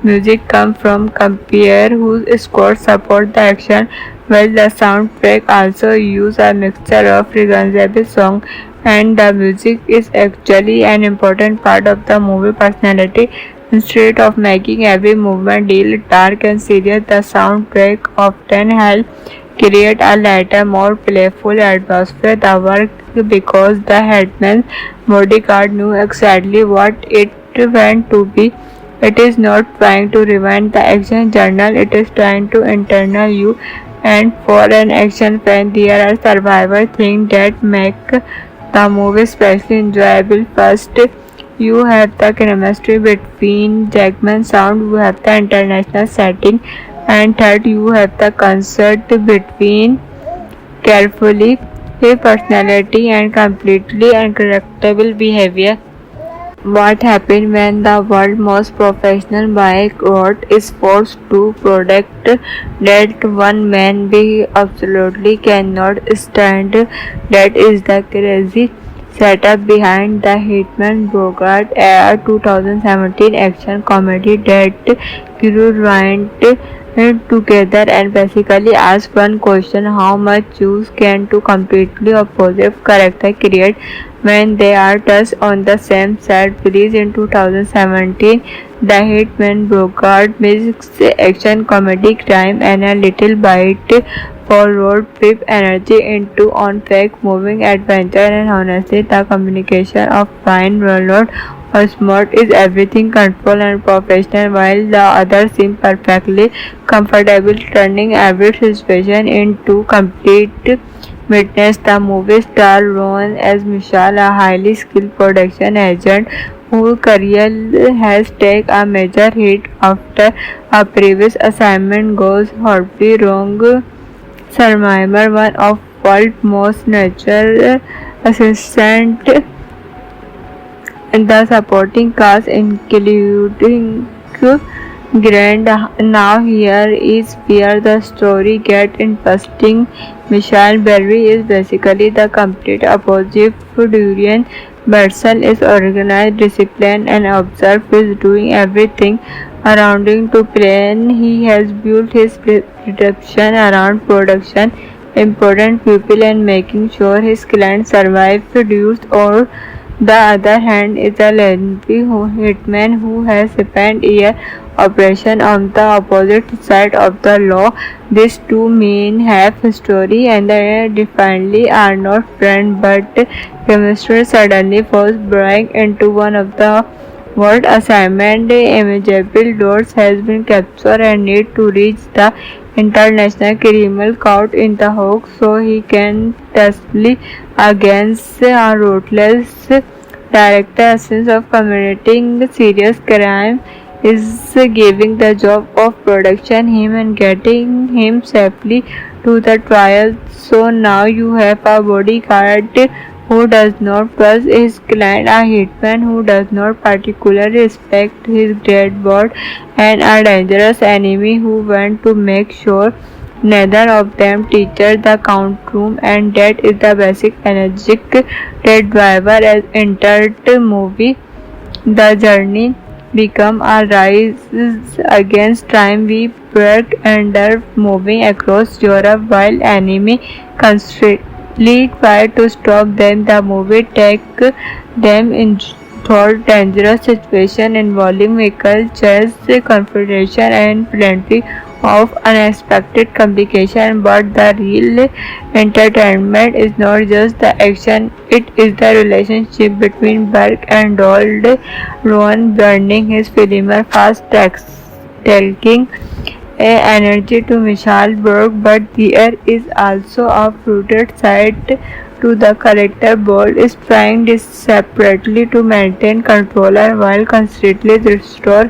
music comes from Compere, whose score support the action, while the soundtrack also uses a mixture of recognizable songs, and the music is actually an important part of the movie personality. Instead of making every movement deal dark and serious, the soundtrack often helps create a lighter, more playful atmosphere. The work because the headman's bodyguard knew exactly what it went to be. It is not trying to revenge the action journal, it is trying to internal you. And for an action fan, there are survival things that make the movie especially enjoyable. First, you have the chemistry between Jackman's sound, you have the international setting, and third, you have the concert between carefully personality and completely uncorrectable behavior. What happens when the world's most professional bike road is forced to product that one man be absolutely cannot stand? That is the crazy setup behind the Hitman Bogart, a 2017 action comedy that crew went together and basically ask one question: how much juice can two completely opposite characters create when they are just on the same set? Released in 2017, The Hitman Bogart mixes action, comedy, crime, and a little bite for road trip energy into on-track moving adventure. And honestly, the communication of Ryan Reynolds or Smart is everything controlled and professional, while the other seem perfectly comfortable, turning every situation into complete witness. The movie star Ron as Michelle, a highly skilled production agent whose career has taken a major hit after a previous assignment goes horribly wrong. Survivor, one of world's most natural assistant, and the supporting cast including Grant. Now here is where the story gets interesting. Michelle Berry is basically the complete opposite of Durian. Bertzel is organized, disciplined, and observed, is doing everything around him to plan. He has built his perception around production, important people, and making sure his clients survive, produce, or the other hand is a lengthy hitman who has spent years operation on the opposite side of the law. These two men have history and they definitely are not friends, but chemistry suddenly forced Brian into one of the world assignment. Imaginable doors has been captured and need to reach the international criminal caught in the hoax so he can testify against a ruthless director. Essence of committing serious crime is giving the job of production him and getting him safely to the trial. So now you have a bodyguard who does not trust his client, a hitman who does not particularly respect his dead body, and a dangerous enemy who wants to make sure neither of them teaches the courtroom. And that is the basic energetic that driver as entered the movie. The journey become a rise against time. We work under moving across Europe while enemy constantly try to stop them. The movie take them into dangerous situation involving vehicle chase, confrontation, and plenty of unexpected complication. But the real entertainment is not just the action, it is the relationship between Berg and Dold. Rowan burning his filmer fast taking energy to Michelle Berg, but there is also a fruited side to the character. Bold is trying desperately to maintain control while constantly restore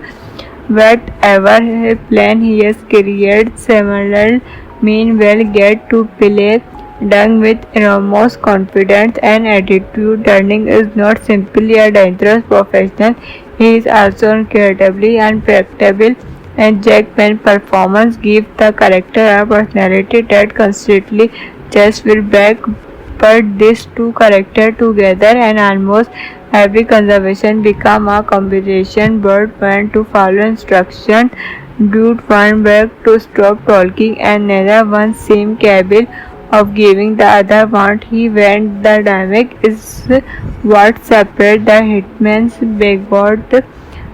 whatever plan he has created. Samuel meanwhile get to play Dung with enormous confidence and attitude. Dunning is not simply a dangerous professional, he is also incredibly unpredictable, and Jackman's performance gives the character a personality that constantly just will back. But these two characters together and almost every conversation become a combination. Bird went to follow instructions, Dude went back to stop talking, and neither one seemed capable of giving the other what he went. The dynamic is what separates the hitman's backboard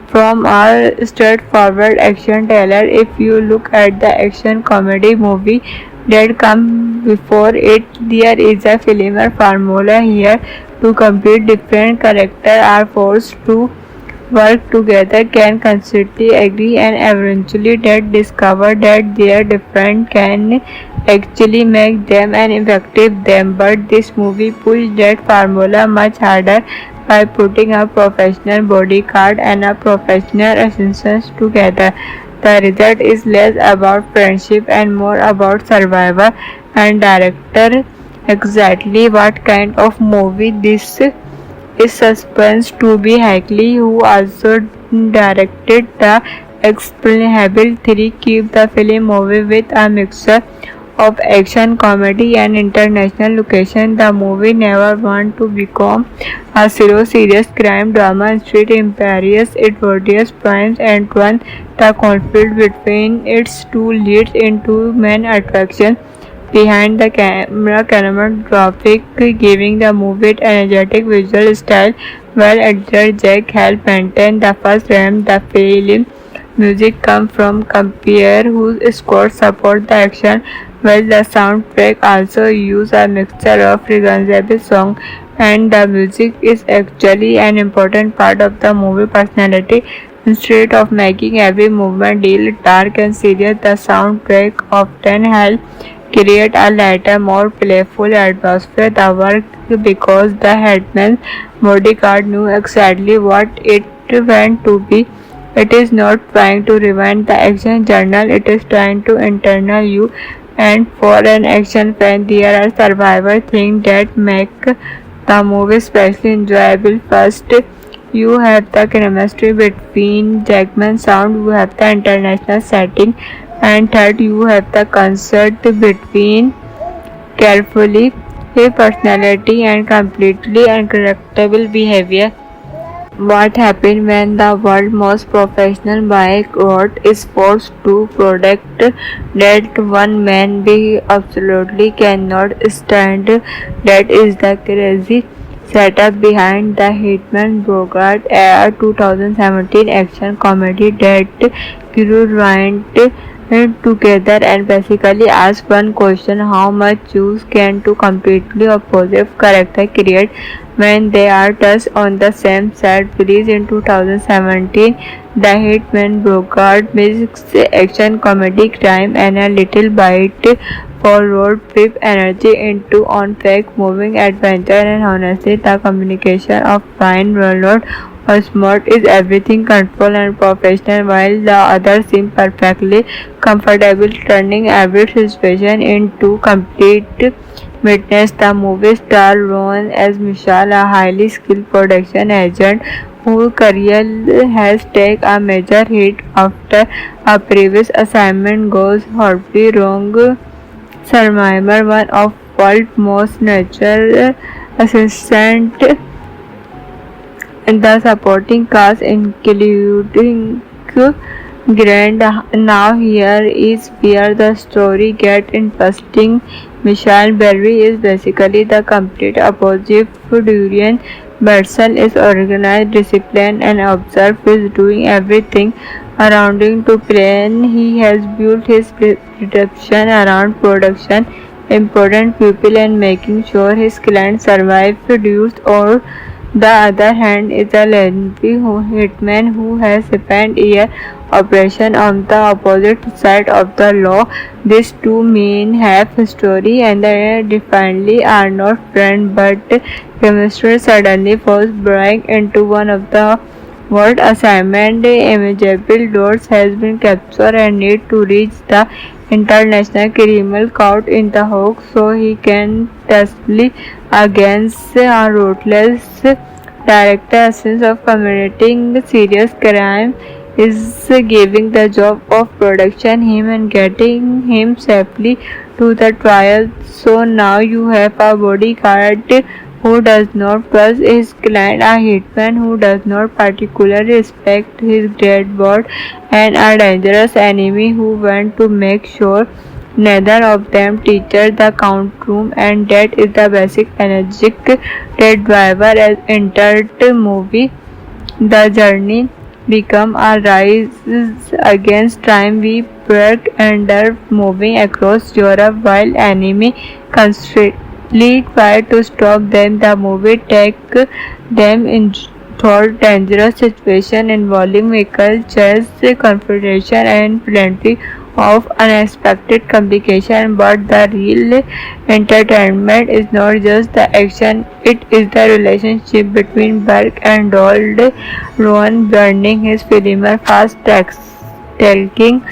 from a straightforward action thriller. If you look at the action comedy movie that come before it, there is a filmer formula here. To complete different characters are forced to work together, can constantly agree, and eventually that discover that they are different can actually make them an effective them. But this movie pushed that formula much harder by putting a professional bodyguard and a professional assistant together. The result is less about friendship and more about survival. And director exactly what kind of movie this is suspense to be Hackley, who also directed the Explainable 3, keep the film movie with a mixture of action, comedy, and international location. The movie never want to become a serious crime drama. Instead, imperious it various points and turn the conflict between its two leads into main attraction behind the camera cinematographic, giving the movie energetic visual style, while editor Jack helped maintain the first ramp. The film music comes from Compere, whose score supports the action, while the soundtrack also uses a mixture of recognizable songs, and the music is actually an important part of the movie personality. Instead of making every movement deal dark and serious, the soundtrack often helps create a lighter, more playful atmosphere. The work because the headman's bodyguard knew exactly what it went to be. It is not trying to revenge the action journal, it is trying to internal you. And for an action fan, there are survival things that make the movie especially enjoyable. First, you have the chemistry between Jackman's sound, you have the international setting, and third, you have the concert between carefully personality and completely uncorrectable behavior. What happens when the world's most professional bike road is forced to product that one man be absolutely cannot stand? That is the crazy setup behind the Hitman Bogart, a 2017 action comedy that grew ruined together and basically ask one question: how much juice can two completely opposite characters create when they are just on the same set? Released in 2017, The Hitman Bogart mixed action, comedy, crime, and a little bite for road trip energy into on-track moving adventure. And honestly, the communication of Ryan Reynolds or smart is everything control and professional, while the other seem perfectly comfortable turning every situation into complete witness. The movie star Ron as Michelle, a highly skilled production agent whose career has taken a major hit after a previous assignment goes horribly wrong. Survivor, one of world's most natural assistant. The supporting cast including Grant. Now here is where the story gets interesting. Michelle Berry is basically the complete opposite of Durian. Bertzel is organized, disciplined, and observed, is doing everything around him to plan. He has built his perception around production, important people, and making sure his clients survive, produced, or the other hand is a lengthy hitman who has spent years operation on the opposite side of the law. These two men have history and they definitely are not friends, but chemistry suddenly falls break into one of the world assignment. Imageable doors has been captured and need to reach the International Criminal Court in The Hague so he can testify against a ruthless director. Essence of committing serious crime is giving the job of production him and getting him safely to the trial. So now you have a bodyguard who does not trust his client, a hitman who does not particularly respect his dead board, and a dangerous enemy who wants to make sure neither of them teaches the courtroom. And that is the basic energetic that driver as entered the movie. The journey become a rise against time. We worked under moving across Europe while enemy constantly try to stop them. The movie take them in thought dangerous situation involving vehicle chase, confrontation, and plenty of unexpected complication. But the real entertainment is not just the action, it is the relationship between Burke and Donald. Rowan burning his film fast taking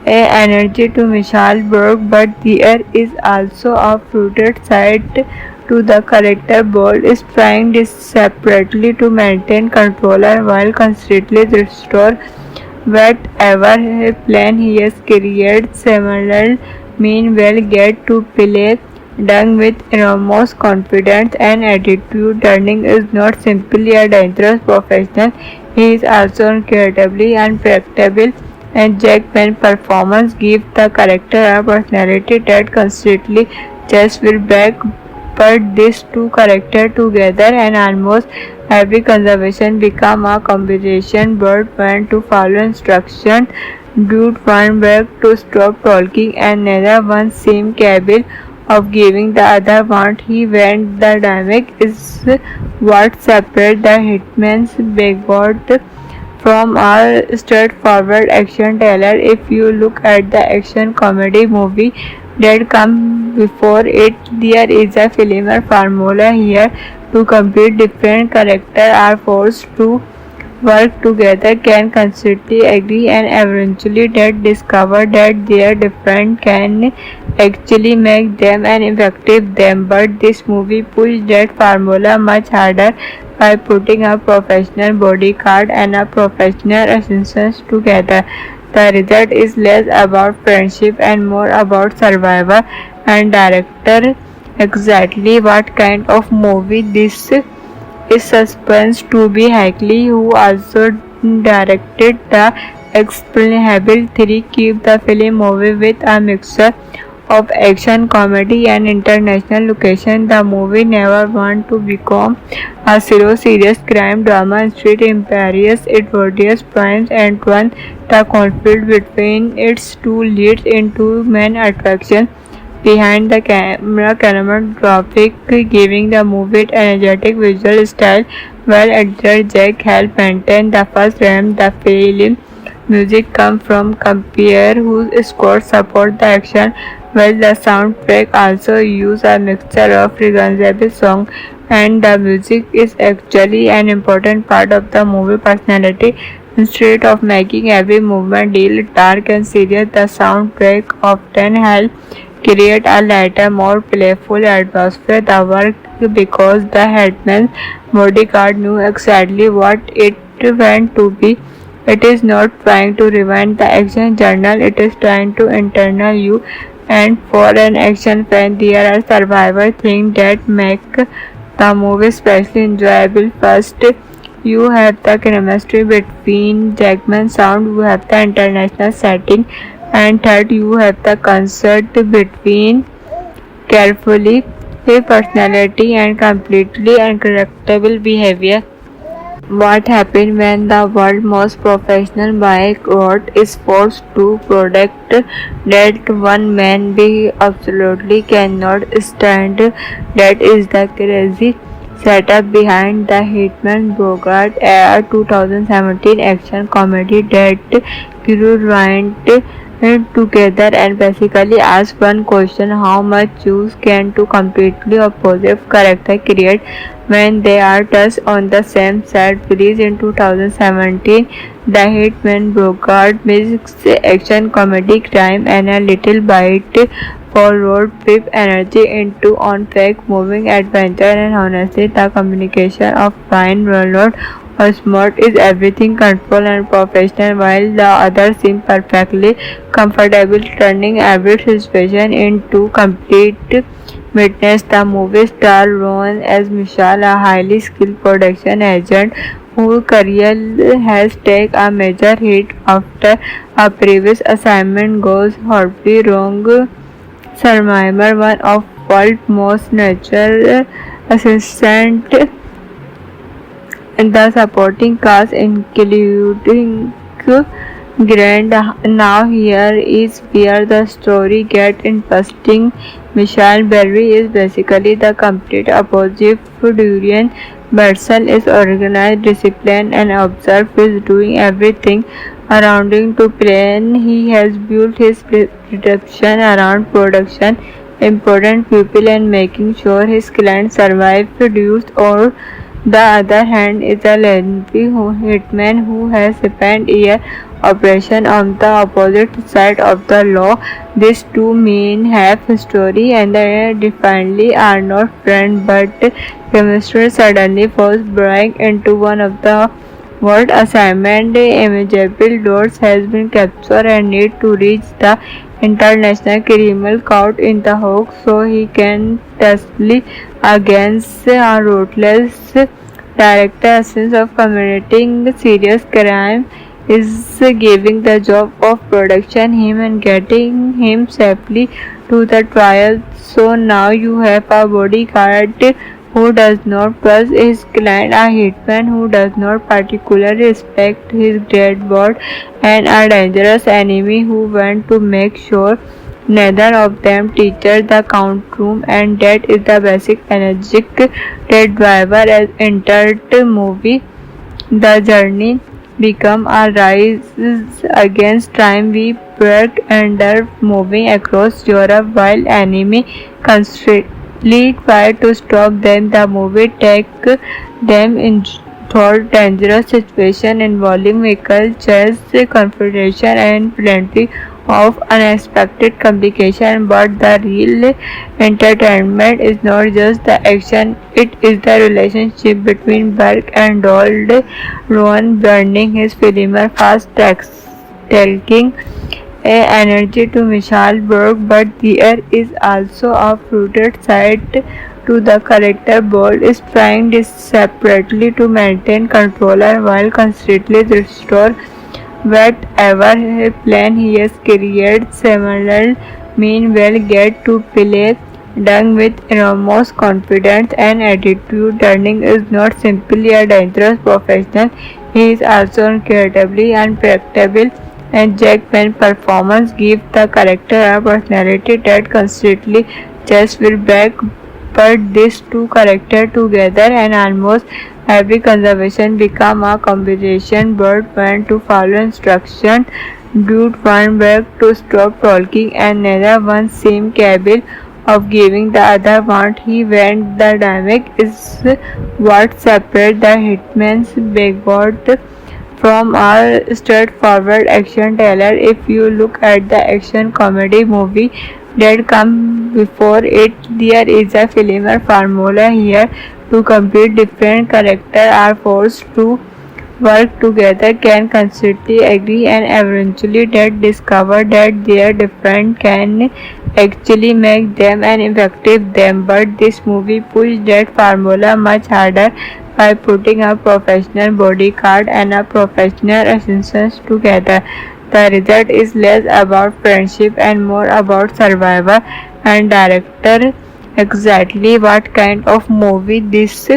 energy to Michelle Burke, but there is also a fruited side to the character. Bold is trying desperately to maintain control while constantly restore whatever plan he has created. Samuel meanwhile get to play Dung with enormous confidence and attitude. Turning is not simply a dangerous professional, he is also incredibly unpredictable, and Jackman's performance gives the character a personality that constantly just will back. But these two characters together and almost every conversation become a combination. Bird went to follow instructions, Dude one back to stop talking, and neither one seemed capable of giving the other what he went. The dynamic is what separates the hitman's backboard from a straightforward action thriller. If you look at the action comedy movie that come before it, there is a similar formula here. Two complete different characters are forced to work together, can constantly agree, and eventually that discover that they are different can actually make them an effective them. But this movie pushed that formula much harder by putting a professional bodyguard and a professional assistant together. The result is less about friendship and more about survival. And director exactly what kind of movie this is suspense to be Hackley, who also directed the Explainable 3, keep the film moving with a mixture of action, comedy, and international location. The movie never want to become a serious crime drama. Instead, embraces its points and turn the conflict between its two leads into main attraction behind the camera cinematographic, giving the movie energetic visual style, while editor Jack helped maintain the first frame. The film music comes from Compare, whose scores support the action, while the soundtrack also uses a mixture of recognizable songs, and the music is actually an important part of the movie personality. Instead of making every movement deal dark and serious, the soundtrack often helps create a lighter, more playful atmosphere. The work because the headman's bodyguard knew exactly what it went to be. It is not trying to revenge the action journal, it is trying to internal you. And for an action fan, there are survivor things that make the movie especially enjoyable. First, you have the chemistry between Jackman sound, you have the international setting, and third, you have the concert between carefully personality and completely uncorrectable behavior. What happens when the world's most professional bike road is forced to product that one man be absolutely cannot stand? That is the crazy setup behind the Hitman Bogart, a 2017 action comedy that crew went together and basically ask one question: how much juice can two completely opposite characters create when they are just on the same set? Released in 2017, The Hitman Bogart mixes action, comedy, crime, and a little bite for road trip energy into on-track moving adventure. And honestly, the communication of Ryan Reynolds Osmond is everything controlled and professional, while the others seem perfectly comfortable turning every situation into complete witness. The movie star Ron as Michelle, a highly skilled production agent whose career has taken a major hit after a previous assignment goes horribly wrong. Survivor, one of world's most natural assistant. The supporting cast including Grant. Now here is where the story gets interesting. Michelle Berry is basically the complete opposite to Durian. Bertzel is organized, disciplined, and observed. Is doing everything around him to plan. He has built his reputation around production, important people, and making sure his clients survive, produce, or the other hand is a lengthy hitman who has spent years operation on the opposite side of the law. These two men have history and definitely are not friends, but chemistry suddenly falls break into one of the world assignment. Imageable Doors has been captured and need to reach the International Criminal Court in The Hague so he can testify against a ruthless director. Essence of committing serious crime is giving the job of production him and getting him safely to the trial. So now you have a bodyguard who does not trust his client, a hitman who does not particularly respect his dead body, and a dangerous enemy who wants to make sure neither of them teaches the courtroom. And that is the basic energetic that driver has entered the movie. The journey become a rise against time. We work under moving across Europe while enemy constantly try to stop them. The movie takes them into dangerous situation involving vehicle chase, confrontation, and plenty of unexpected complication. But the real entertainment is not just the action, it is the relationship between Burke and Donald. Rowan burning his film fast taking energy to Michelle Burke, but there is also a fruited side to the character. Bold is trying desperately to maintain control while constantly restore whatever plan he has created. Similar meanwhile get to play Dung with enormous confidence and attitude. Turning is not simply a dangerous professional, he is also incredibly unpredictable, and Jackman's performance gives the character a personality that constantly just will back. But these two characters together and almost every conversation become a combination. Bird went to follow instructions, Dude went back to stop talking, and neither one seemed capable of giving the other what he went. The dynamic is what separates the hitman's bigot from a straightforward action thriller. If you look at the action comedy movie that come before it, there is a similar formula here. Two complete different characters are forced to work together, can constantly agree, and eventually that discover that their different can actually make them an effective them. But this movie pushed that formula much harder by putting a professional bodyguard and a professional assistant together. The result is less about friendship and more about survival. And director exactly what kind of movie this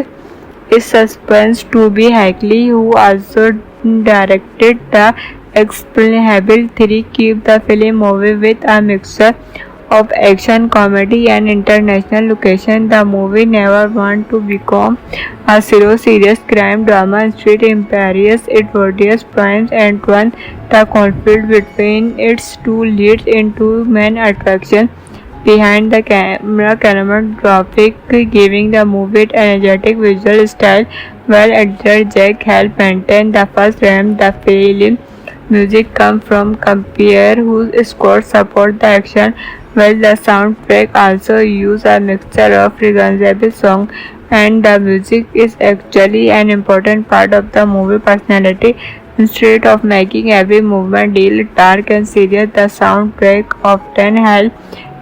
is suspense to be Hagley, who also directed the Explainable 3, keep the film moving with a mixture of action, comedy, and international location. The movie never wanted to become a serious crime drama. Instead, imperious it various points and one the conflict between its two leads into main attraction behind the camera cinematographic, giving the movie an energetic visual style, while editor Jack helped maintain the first frame. The film music comes from Compere, whose score support the action, while the soundtrack also uses a mixture of recognizable songs, and the music is actually an important part of the movie personality. Instead of making every movement deal dark and serious, the soundtrack often helps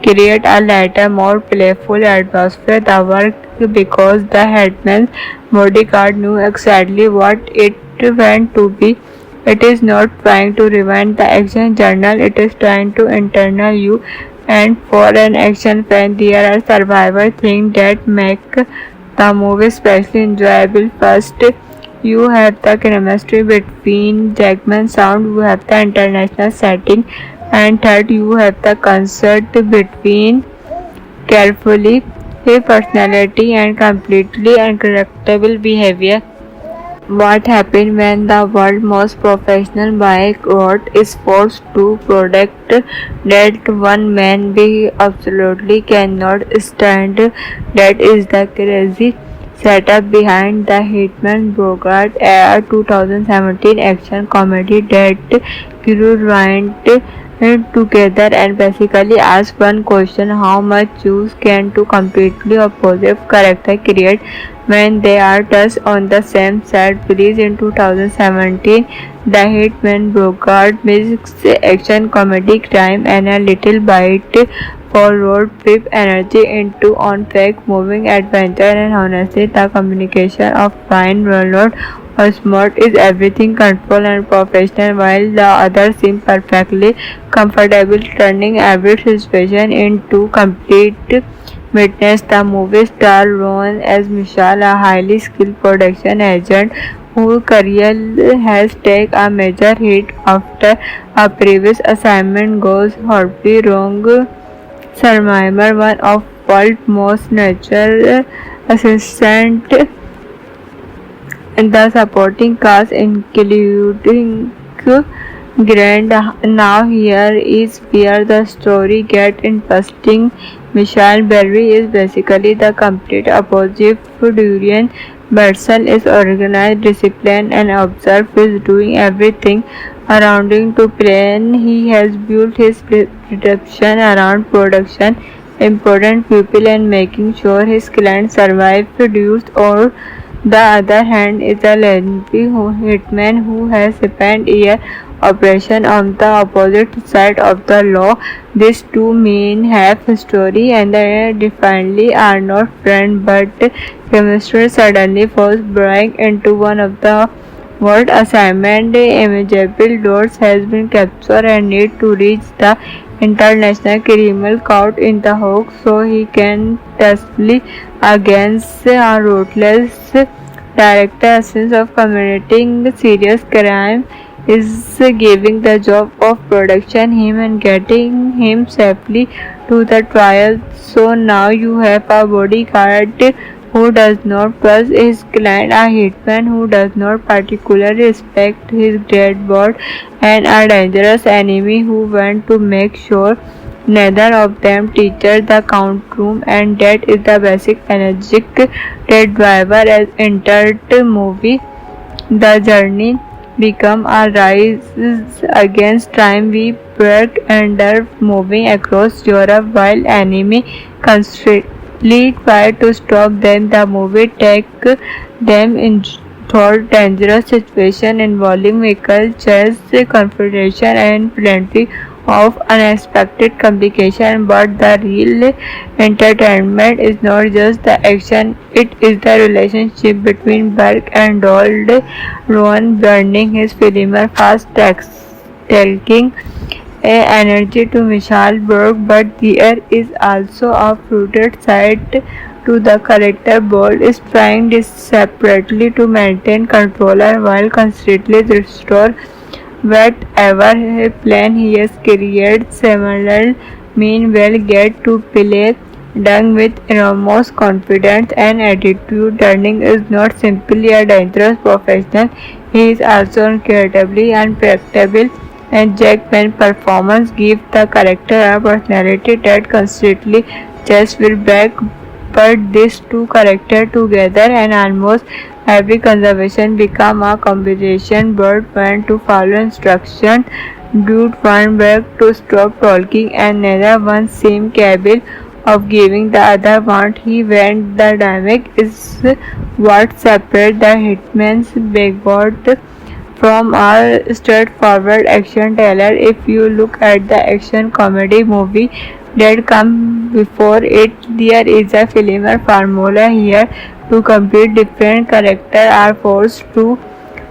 create a lighter, more playful atmosphere. The work because the headman's bodyguard knew exactly what it went to be. It is not trying to revenge the action journal, it is trying to internal you. And for an action fan, there are survival things that make the movie especially enjoyable. First, you have the chemistry between Jackman sound, you have the international setting, and third, you have the concert between carefully personality and completely uncorrectable behavior. What happens when the world's most professional boycott is forced to product that one man we absolutely cannot stand? That is the crazy setup behind the Hitman Bogart, a 2017 action comedy that crew went together and basically ask one question: how much juice can two completely opposite characters create when they are thus on the same set? Released in 2017, The Hitman Bogart mixes action, comedy, crime, and a little bite for road trip energy into on-track moving adventure. And honestly, the combination of Ryan Reynolds or smart is everything control and professional, while the other seem perfectly comfortable, turning every situation into complete witness. The movie star Ron as Michelle, a highly skilled production agent whose career has taken a major hit after a previous assignment goes horribly wrong. Survivor, one of world's most natural assistant, the supporting cast including Grant. Now here is where the story gets interesting. Michelle Berry is basically the complete opposite. Durian Berson is organized, disciplined, and observed, is doing everything around him to plan. He has built his production around production, important people, and making sure his clients survive. Produced or the other hand is a lengthy hitman who has spent years operation on the opposite side of the law. These two men have history and they definitely are not friends, but chemistry suddenly falls break into one of the world assignment. Imageable doors has been captured and need to reach the international criminal caught in the hoax so he can testify against a ruthless director. Essence of committing serious crime is giving the job of production him and getting him safely to the trial. So now you have a bodyguard who does not trust his client, a hitman who does not particularly respect his dead body, and a dangerous enemy who wants to make sure neither of them teaches the courtroom. And that is the basic energetic that driver as entered the movie. The journey become a rise against time. We work under moving across Europe while enemy constantly try to stop them. The movie take them into dangerous situation involving vehicle chase, confrontation and plenty of unexpected complication. But the real entertainment is not just the action, it is the relationship between Burke and Donald. Rowan burning his film fast taking energy to Michelle Burke, but there is also a fruited side to the character. Ball is trying desperately to maintain control and while constantly restore whatever plan he has created. Samuel meanwhile get to play Dung with enormous confidence and attitude. Turning is not simply a dangerous professional, he is also incredibly unpredictable, and Jackman's performance gives the character a personality that constantly just will back. But these two characters together and almost every conversation become a combination. Bird went to follow instructions, Dude went back to stop talking, and neither one seemed capable of giving the other what he went. The dynamic is what separates the hitman's backboard from a straightforward action trailer. If you look at the action comedy movie that come before it, there is a filmer formula here. To compete, different characters are forced to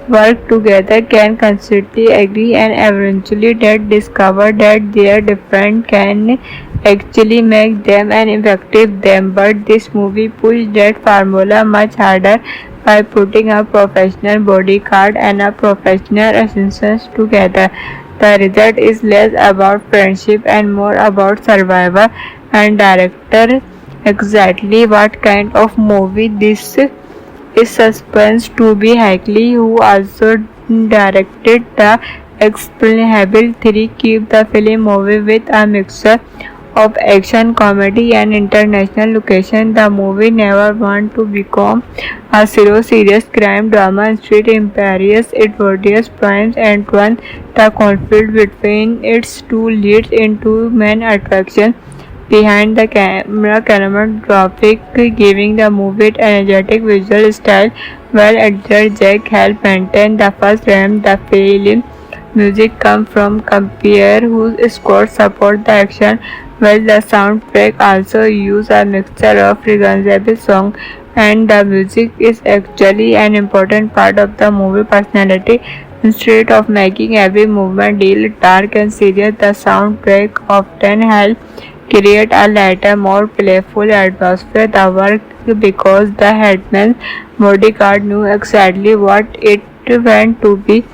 work together, can constantly agree, and eventually that discover that their different can actually make them an effective them. But this movie pushed that formula much harder by putting a professional bodyguard and a professional assistant together. The result is less about friendship and more about survival. And director exactly what kind of movie this is suspense to be Hackley, who also directed the Explainable 3, keep the film moving with a mixture of action, comedy and international location. The movie never want to become a serious crime drama. Instead, imperious it various points and one the conflict between its two leads into main attraction behind the camera cinematographic, giving the movie an energetic visual style, while editor Jack helped maintain the first frame. The film music comes from Compere, whose score support the action, while the soundtrack also uses a mixture of recognizable songs, and the music is actually an important part of the movie personality. Instead of making every movement deal dark and serious, the soundtrack often helps create a lighter, more playful atmosphere. The work because the headman's bodyguard knew exactly what it went to be.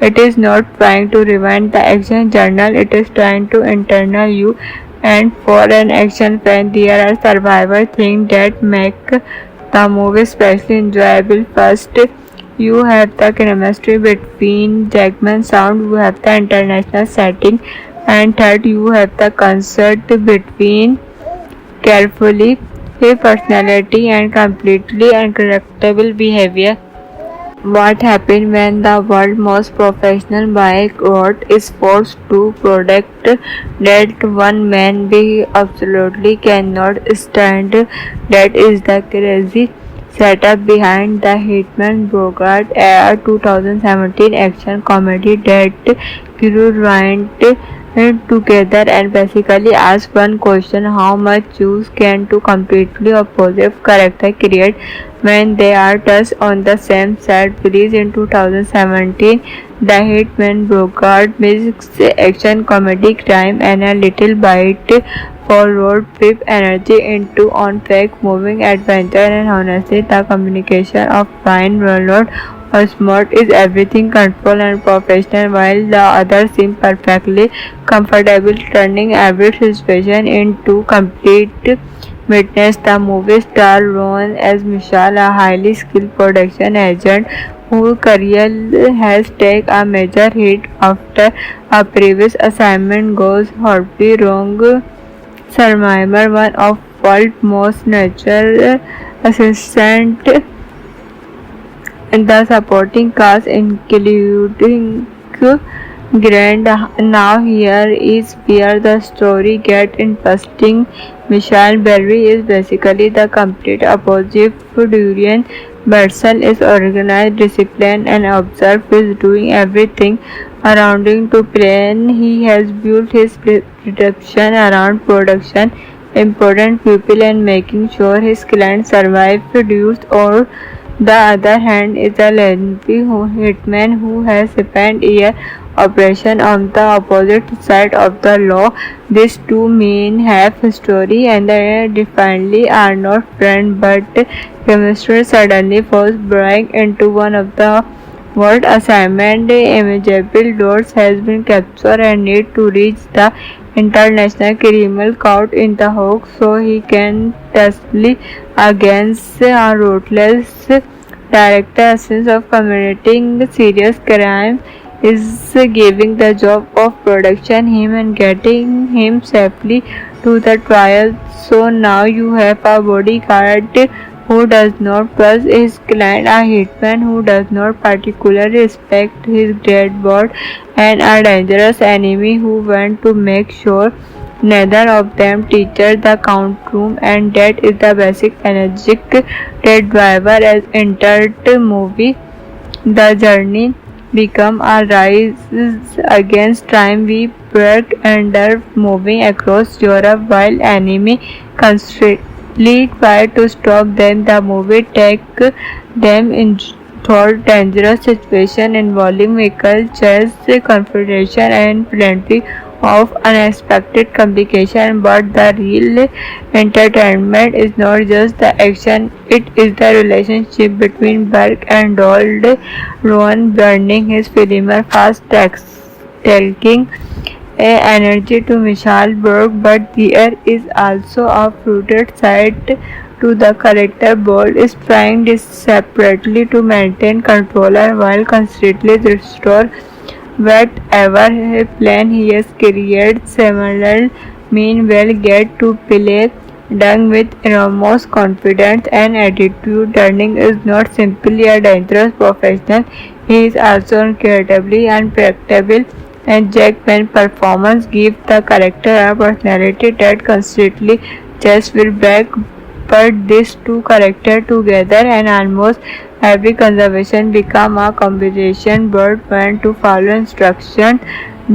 It is not trying to revenge the action journal, it is trying to internal you. And for an action fan, there are survival things that make the movie especially enjoyable. First, you have the chemistry between Jackman sound, you have the international setting, and third, you have the concert between carefully personality and completely uncorrectable behavior. What happens when the world's most professional bodyguard is forced to protect that one man we absolutely cannot stand? That is the crazy setup behind the Hitman Bogart, a 2017 action comedy that grew ruined together and basically ask one question: how much juice can two completely opposite characters create when they are thus on the same set? Released in 2017, the Hitman Bogart mixes action, comedy, crime, and a little bite for road trip energy into on-track moving adventure. And honestly, the communication of Ryan Reynolds or smart is everything control and professional, while the other seem perfectly comfortable turning every situation into complete witness. The movie star Ron as Michelle, a highly skilled production agent whose career has taken a major hit after a previous assignment goes horribly wrong. Survivor, one of world's most natural assistant. The supporting cast including Grant. Now here is where the story gets interesting. Michelle Berry is basically the complete opposite of Durian. Bertzel is organized, disciplined, and observed, is doing everything around him to plan. He has built his production around production, important people, and making sure his clients survive, produce, or the other hand is a lengthy hitman who has spent years operation on the opposite side of the law. These two men have history and definitely are not friends, but chemistry suddenly falls break into one of the world assignment. Imageable doors has been captured and need to reach the International Criminal Court in The Hague so he can testify against a ruthless director. Essence of committing serious crime is giving the job of production him and getting him safely to the trial. So now you have a bodyguard who does not trust his client, a hitman who does not particularly respect his dead body, and a dangerous enemy who wants to make sure neither of them teaches the courtroom. And that is the basic energetic that driver as entered the movie. The journey become a rise against crime. We work under moving across Europe while enemy constantly try to stop them. The movie take them into dangerous situation involving vehicle chase, confrontation, and plenty of unexpected complication. But the real entertainment is not just the action, it is the relationship between Berg and Dold. Rowan burning his filmer fast taking energy to Michelle Berg, but there is also a fruited side to the character. Bold is trying desperately to maintain control while constantly restore whatever plan he has created. Similar meanwhile get to play Dung with enormous confidence and attitude. Turning is not simply a dangerous professional, he is also incredibly unpredictable, and Jackman's performance gives the character a personality that constantly just will back. But these two characters together and almost every conversation become a conversation. Bird went to follow instruction,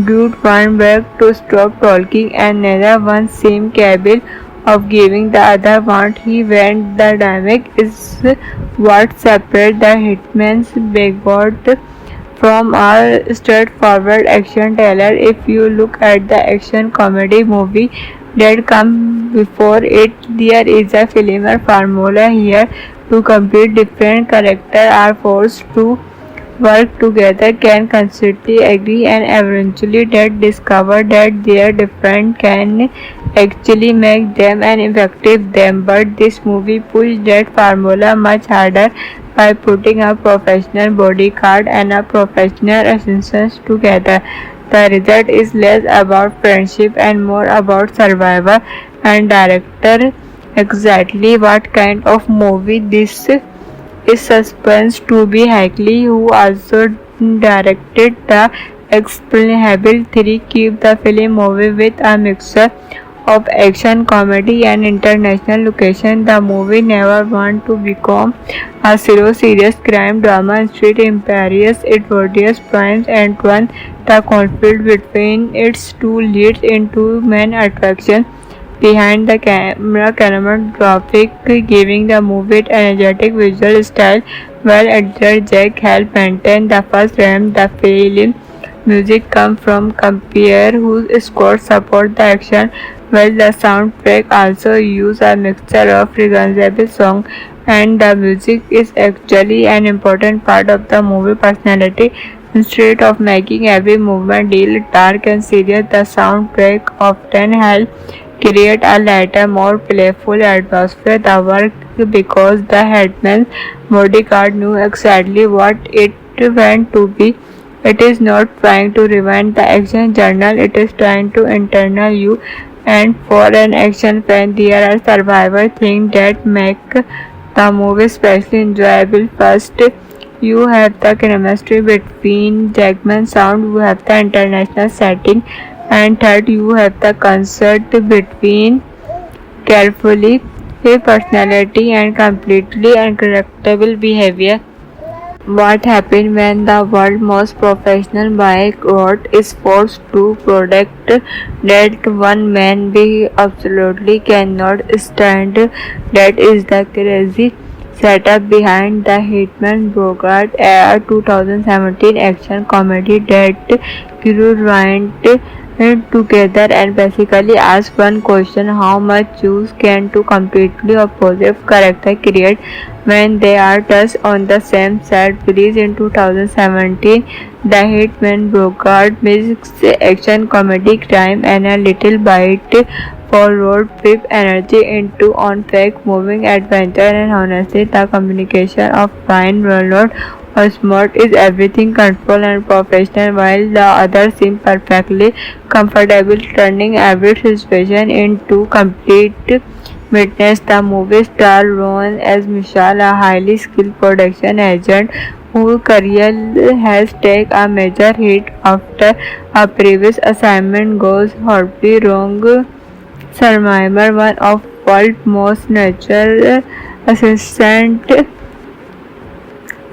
Dude went back to stop talking, and neither one seemed capable of giving the other what he went. The dynamic is what separates the hitman's backboard from a straightforward action thriller. If you look at the action comedy movie that come before it, there is a filmer formula here. Two complete different characters are forced to work together, can constantly agree, and eventually that discover that their different can actually make them an effective them. But this movie pushed that formula much harder by putting a professional bodyguard and a professional assistant together. The result is less about friendship and more about survival. And director exactly what kind of movie this is suspense to be Hackley, who also directed the Explainable 3, keep the film movie with a mixture of action, comedy, and international location. The movie never want to become a serious crime drama. Instead, embraces its various points and one the conflict between its two leads into main attraction behind the camera cinematographic, giving the movie its energetic visual style, while editor Jack Hall maintained the first frame. The film music comes from Compier, whose scores support the action, while the soundtrack also uses a mixture of recognizable songs, and the music is actually an important part of the movie personality. Instead of making every movement deal dark and serious, the soundtrack often helps create a lighter, more playful atmosphere. The work because the headman's bodyguard knew exactly what it went to be. It is not trying to revenge the action journal, it is trying to internal you. And for an action fan, there are survival things that make the movie especially enjoyable. First, you have the chemistry between Jackman's sound, you have the international setting, and third, you have the concert between carefully personality and completely uncorrectable behavior. What happens when the world's most professional bike road is forced to product that one man we absolutely cannot stand? That is the crazy setup behind the Hitman Bogart, a 2017 action comedy that crew went together and basically ask one question: how much juice can two completely opposite characters create when they are thus on the same set? Released in 2017, The Hitman Bogart mixes action, comedy, crime, and a little bite for road trip energy into on-track moving adventure. And honestly, the communication of Ryan Reynolds or smart is everything control and professional, while the other seem perfectly comfortable turning every situation into complete witness. The movie star Ron as Michelle, a highly skilled production agent whose career has taken a major hit after a previous assignment goes horribly wrong. Survivor, one of world's most natural assistant,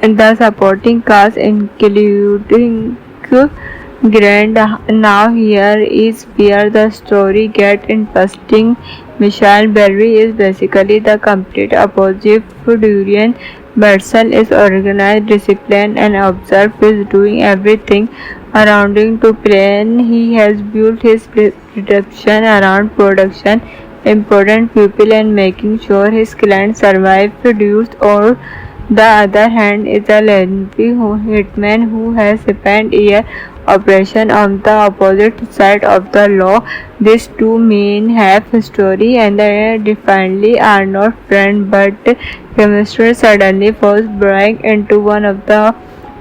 and the supporting cast including Grant. Now here is where the story gets interesting. Michelle Berry is basically the complete opposite to Durian. Bertzel is organized, disciplined, and observed, is doing everything around him to plan. He has built his production around production, important people, and making sure his clients survive, produced. Or the other hand is a lengthy hitman who has spent years operation on the opposite side of the law. These two men have history and they definitely are not friends, but chemistry suddenly falls break into one of the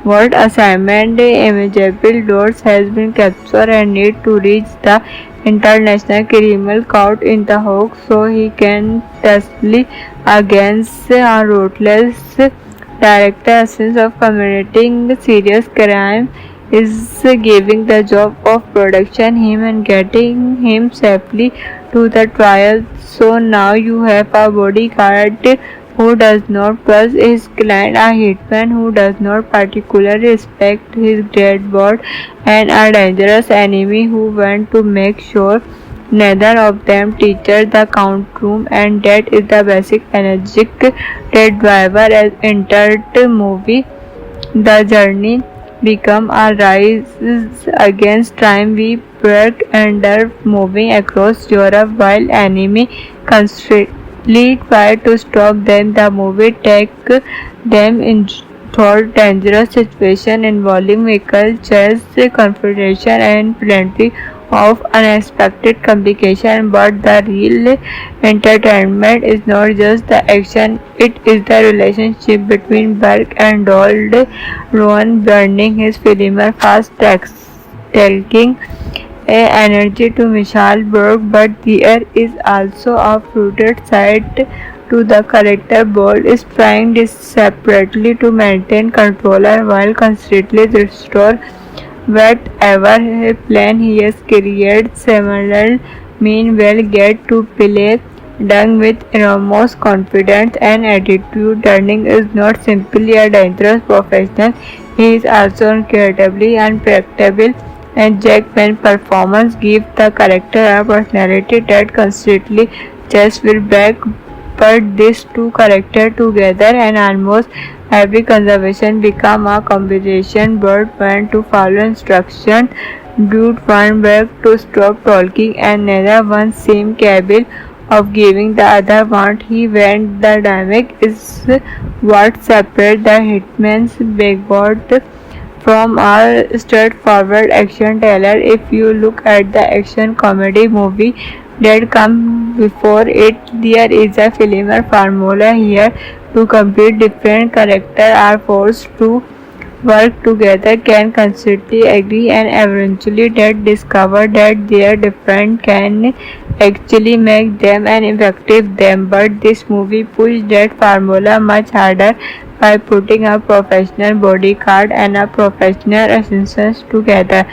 world assignment. Imageable doors has been captured and need to reach the international criminal court in The Hague so he can testify against a ruthless director. Essence of committing serious crime is giving the job of production him and getting him safely to the trial. So now you have a bodyguard who does not trust his client, a hitman who does not particularly respect his dead body, and a dangerous enemy who wants to make sure neither of them teaches the courtroom. And that is the basic energetic that driver as entered the movie. The journey become a rise against time. We work under moving across Europe while enemy constantly try to stop them. The movie takes them into dangerous situation involving vehicle chase, confrontation, and plenty of unexpected complication. But the real entertainment is not just the action, it is the relationship between Burke and Donald. Rowan burning his filmer fast taking energy to Michelle Burke, but there is also a fruited side to the character. Bold is trying desperately to maintain control while constantly restore whatever plan he has created. Similar meanwhile get to play Dung with enormous confidence and attitude. Turning is not simply a dangerous professional, he is also incredibly unpredictable. and Jackman's performance gives the character a personality that constantly just will back. But these two characters together and almost every conversation become a combination. Bird went to follow instruction, Dude went back to stop talking, and neither one seemed capable of giving the other what he went. The dynamic is what separates the Hitman's Bigboard from a straightforward action thriller. If you look at the action comedy movie that come before it, there is a similar formula here. To compete, different characters are forced to work together, can constantly agree, and eventually that discover that their different can actually make them an effective them. But this movie pushed that formula much harder by putting a professional bodyguard and a professional assistant together.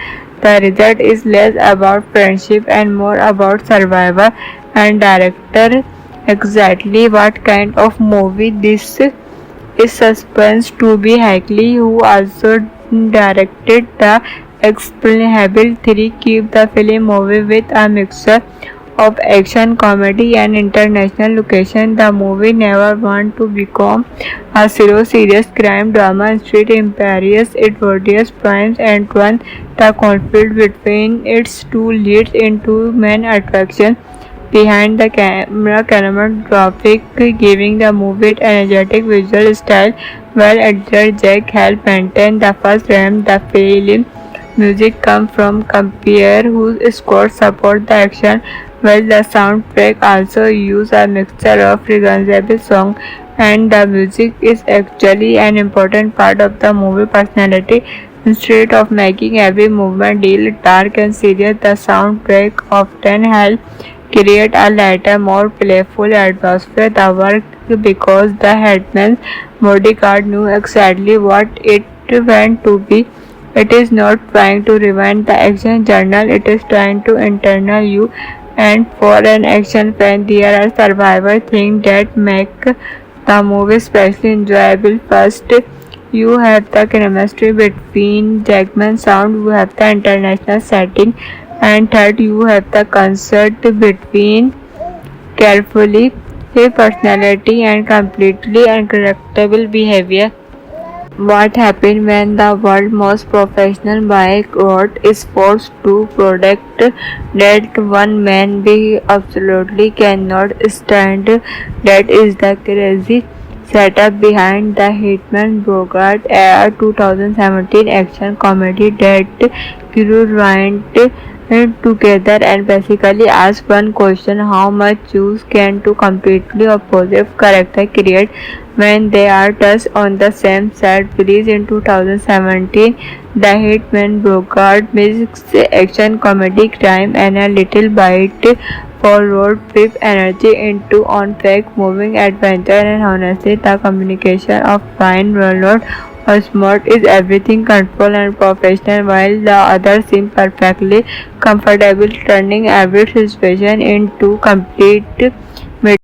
The result is less about friendship and more about survival. And director exactly what kind of movie this is suspense to be Hagley, who also directed the Explainable 3, keep the film movie with a mixture of action, comedy, and international location. The movie never wanted to become a serious crime drama. Instead, Imperious Edwardius points and turns the conflict between its two leads into main attraction behind the camera cinematographic, giving the movie an energetic visual style, while editor Jack helped maintain the first frame. The film music comes from Compere, whose score supports the action, while the soundtrack also uses a mixture of recognizable songs, and the music is actually an important part of the movie personality. Instead of making every movement deal dark and serious, the soundtrack often helps create a lighter, more playful atmosphere. The work because the Headman's bodyguard knew exactly what it went to be. It is not trying to revenge the action journal, it is trying to internal you. And for an action fan, there are survival things that make the movie especially enjoyable. First, you have the chemistry between Jackman's sound, you have the international setting, and third, you have the concert between carefully personality and completely uncorrectable behavior. What happens when the world's most professional bike road is forced to protect that one man we absolutely cannot stand? That is the crazy setup behind the Hitman Bogart, a 2017 action comedy that crew went together and basically ask one question: how much juice can two completely opposite characters create when they are just on the same set? Released in 2017, The Hitman Bogart mixes action, comedy, crime, and a little bite for road trip energy into on-track moving adventure. And honestly, the communication of Ryan Reynolds Osmond is everything controlled and professional, while the other seem perfectly comfortable, turning every situation into complete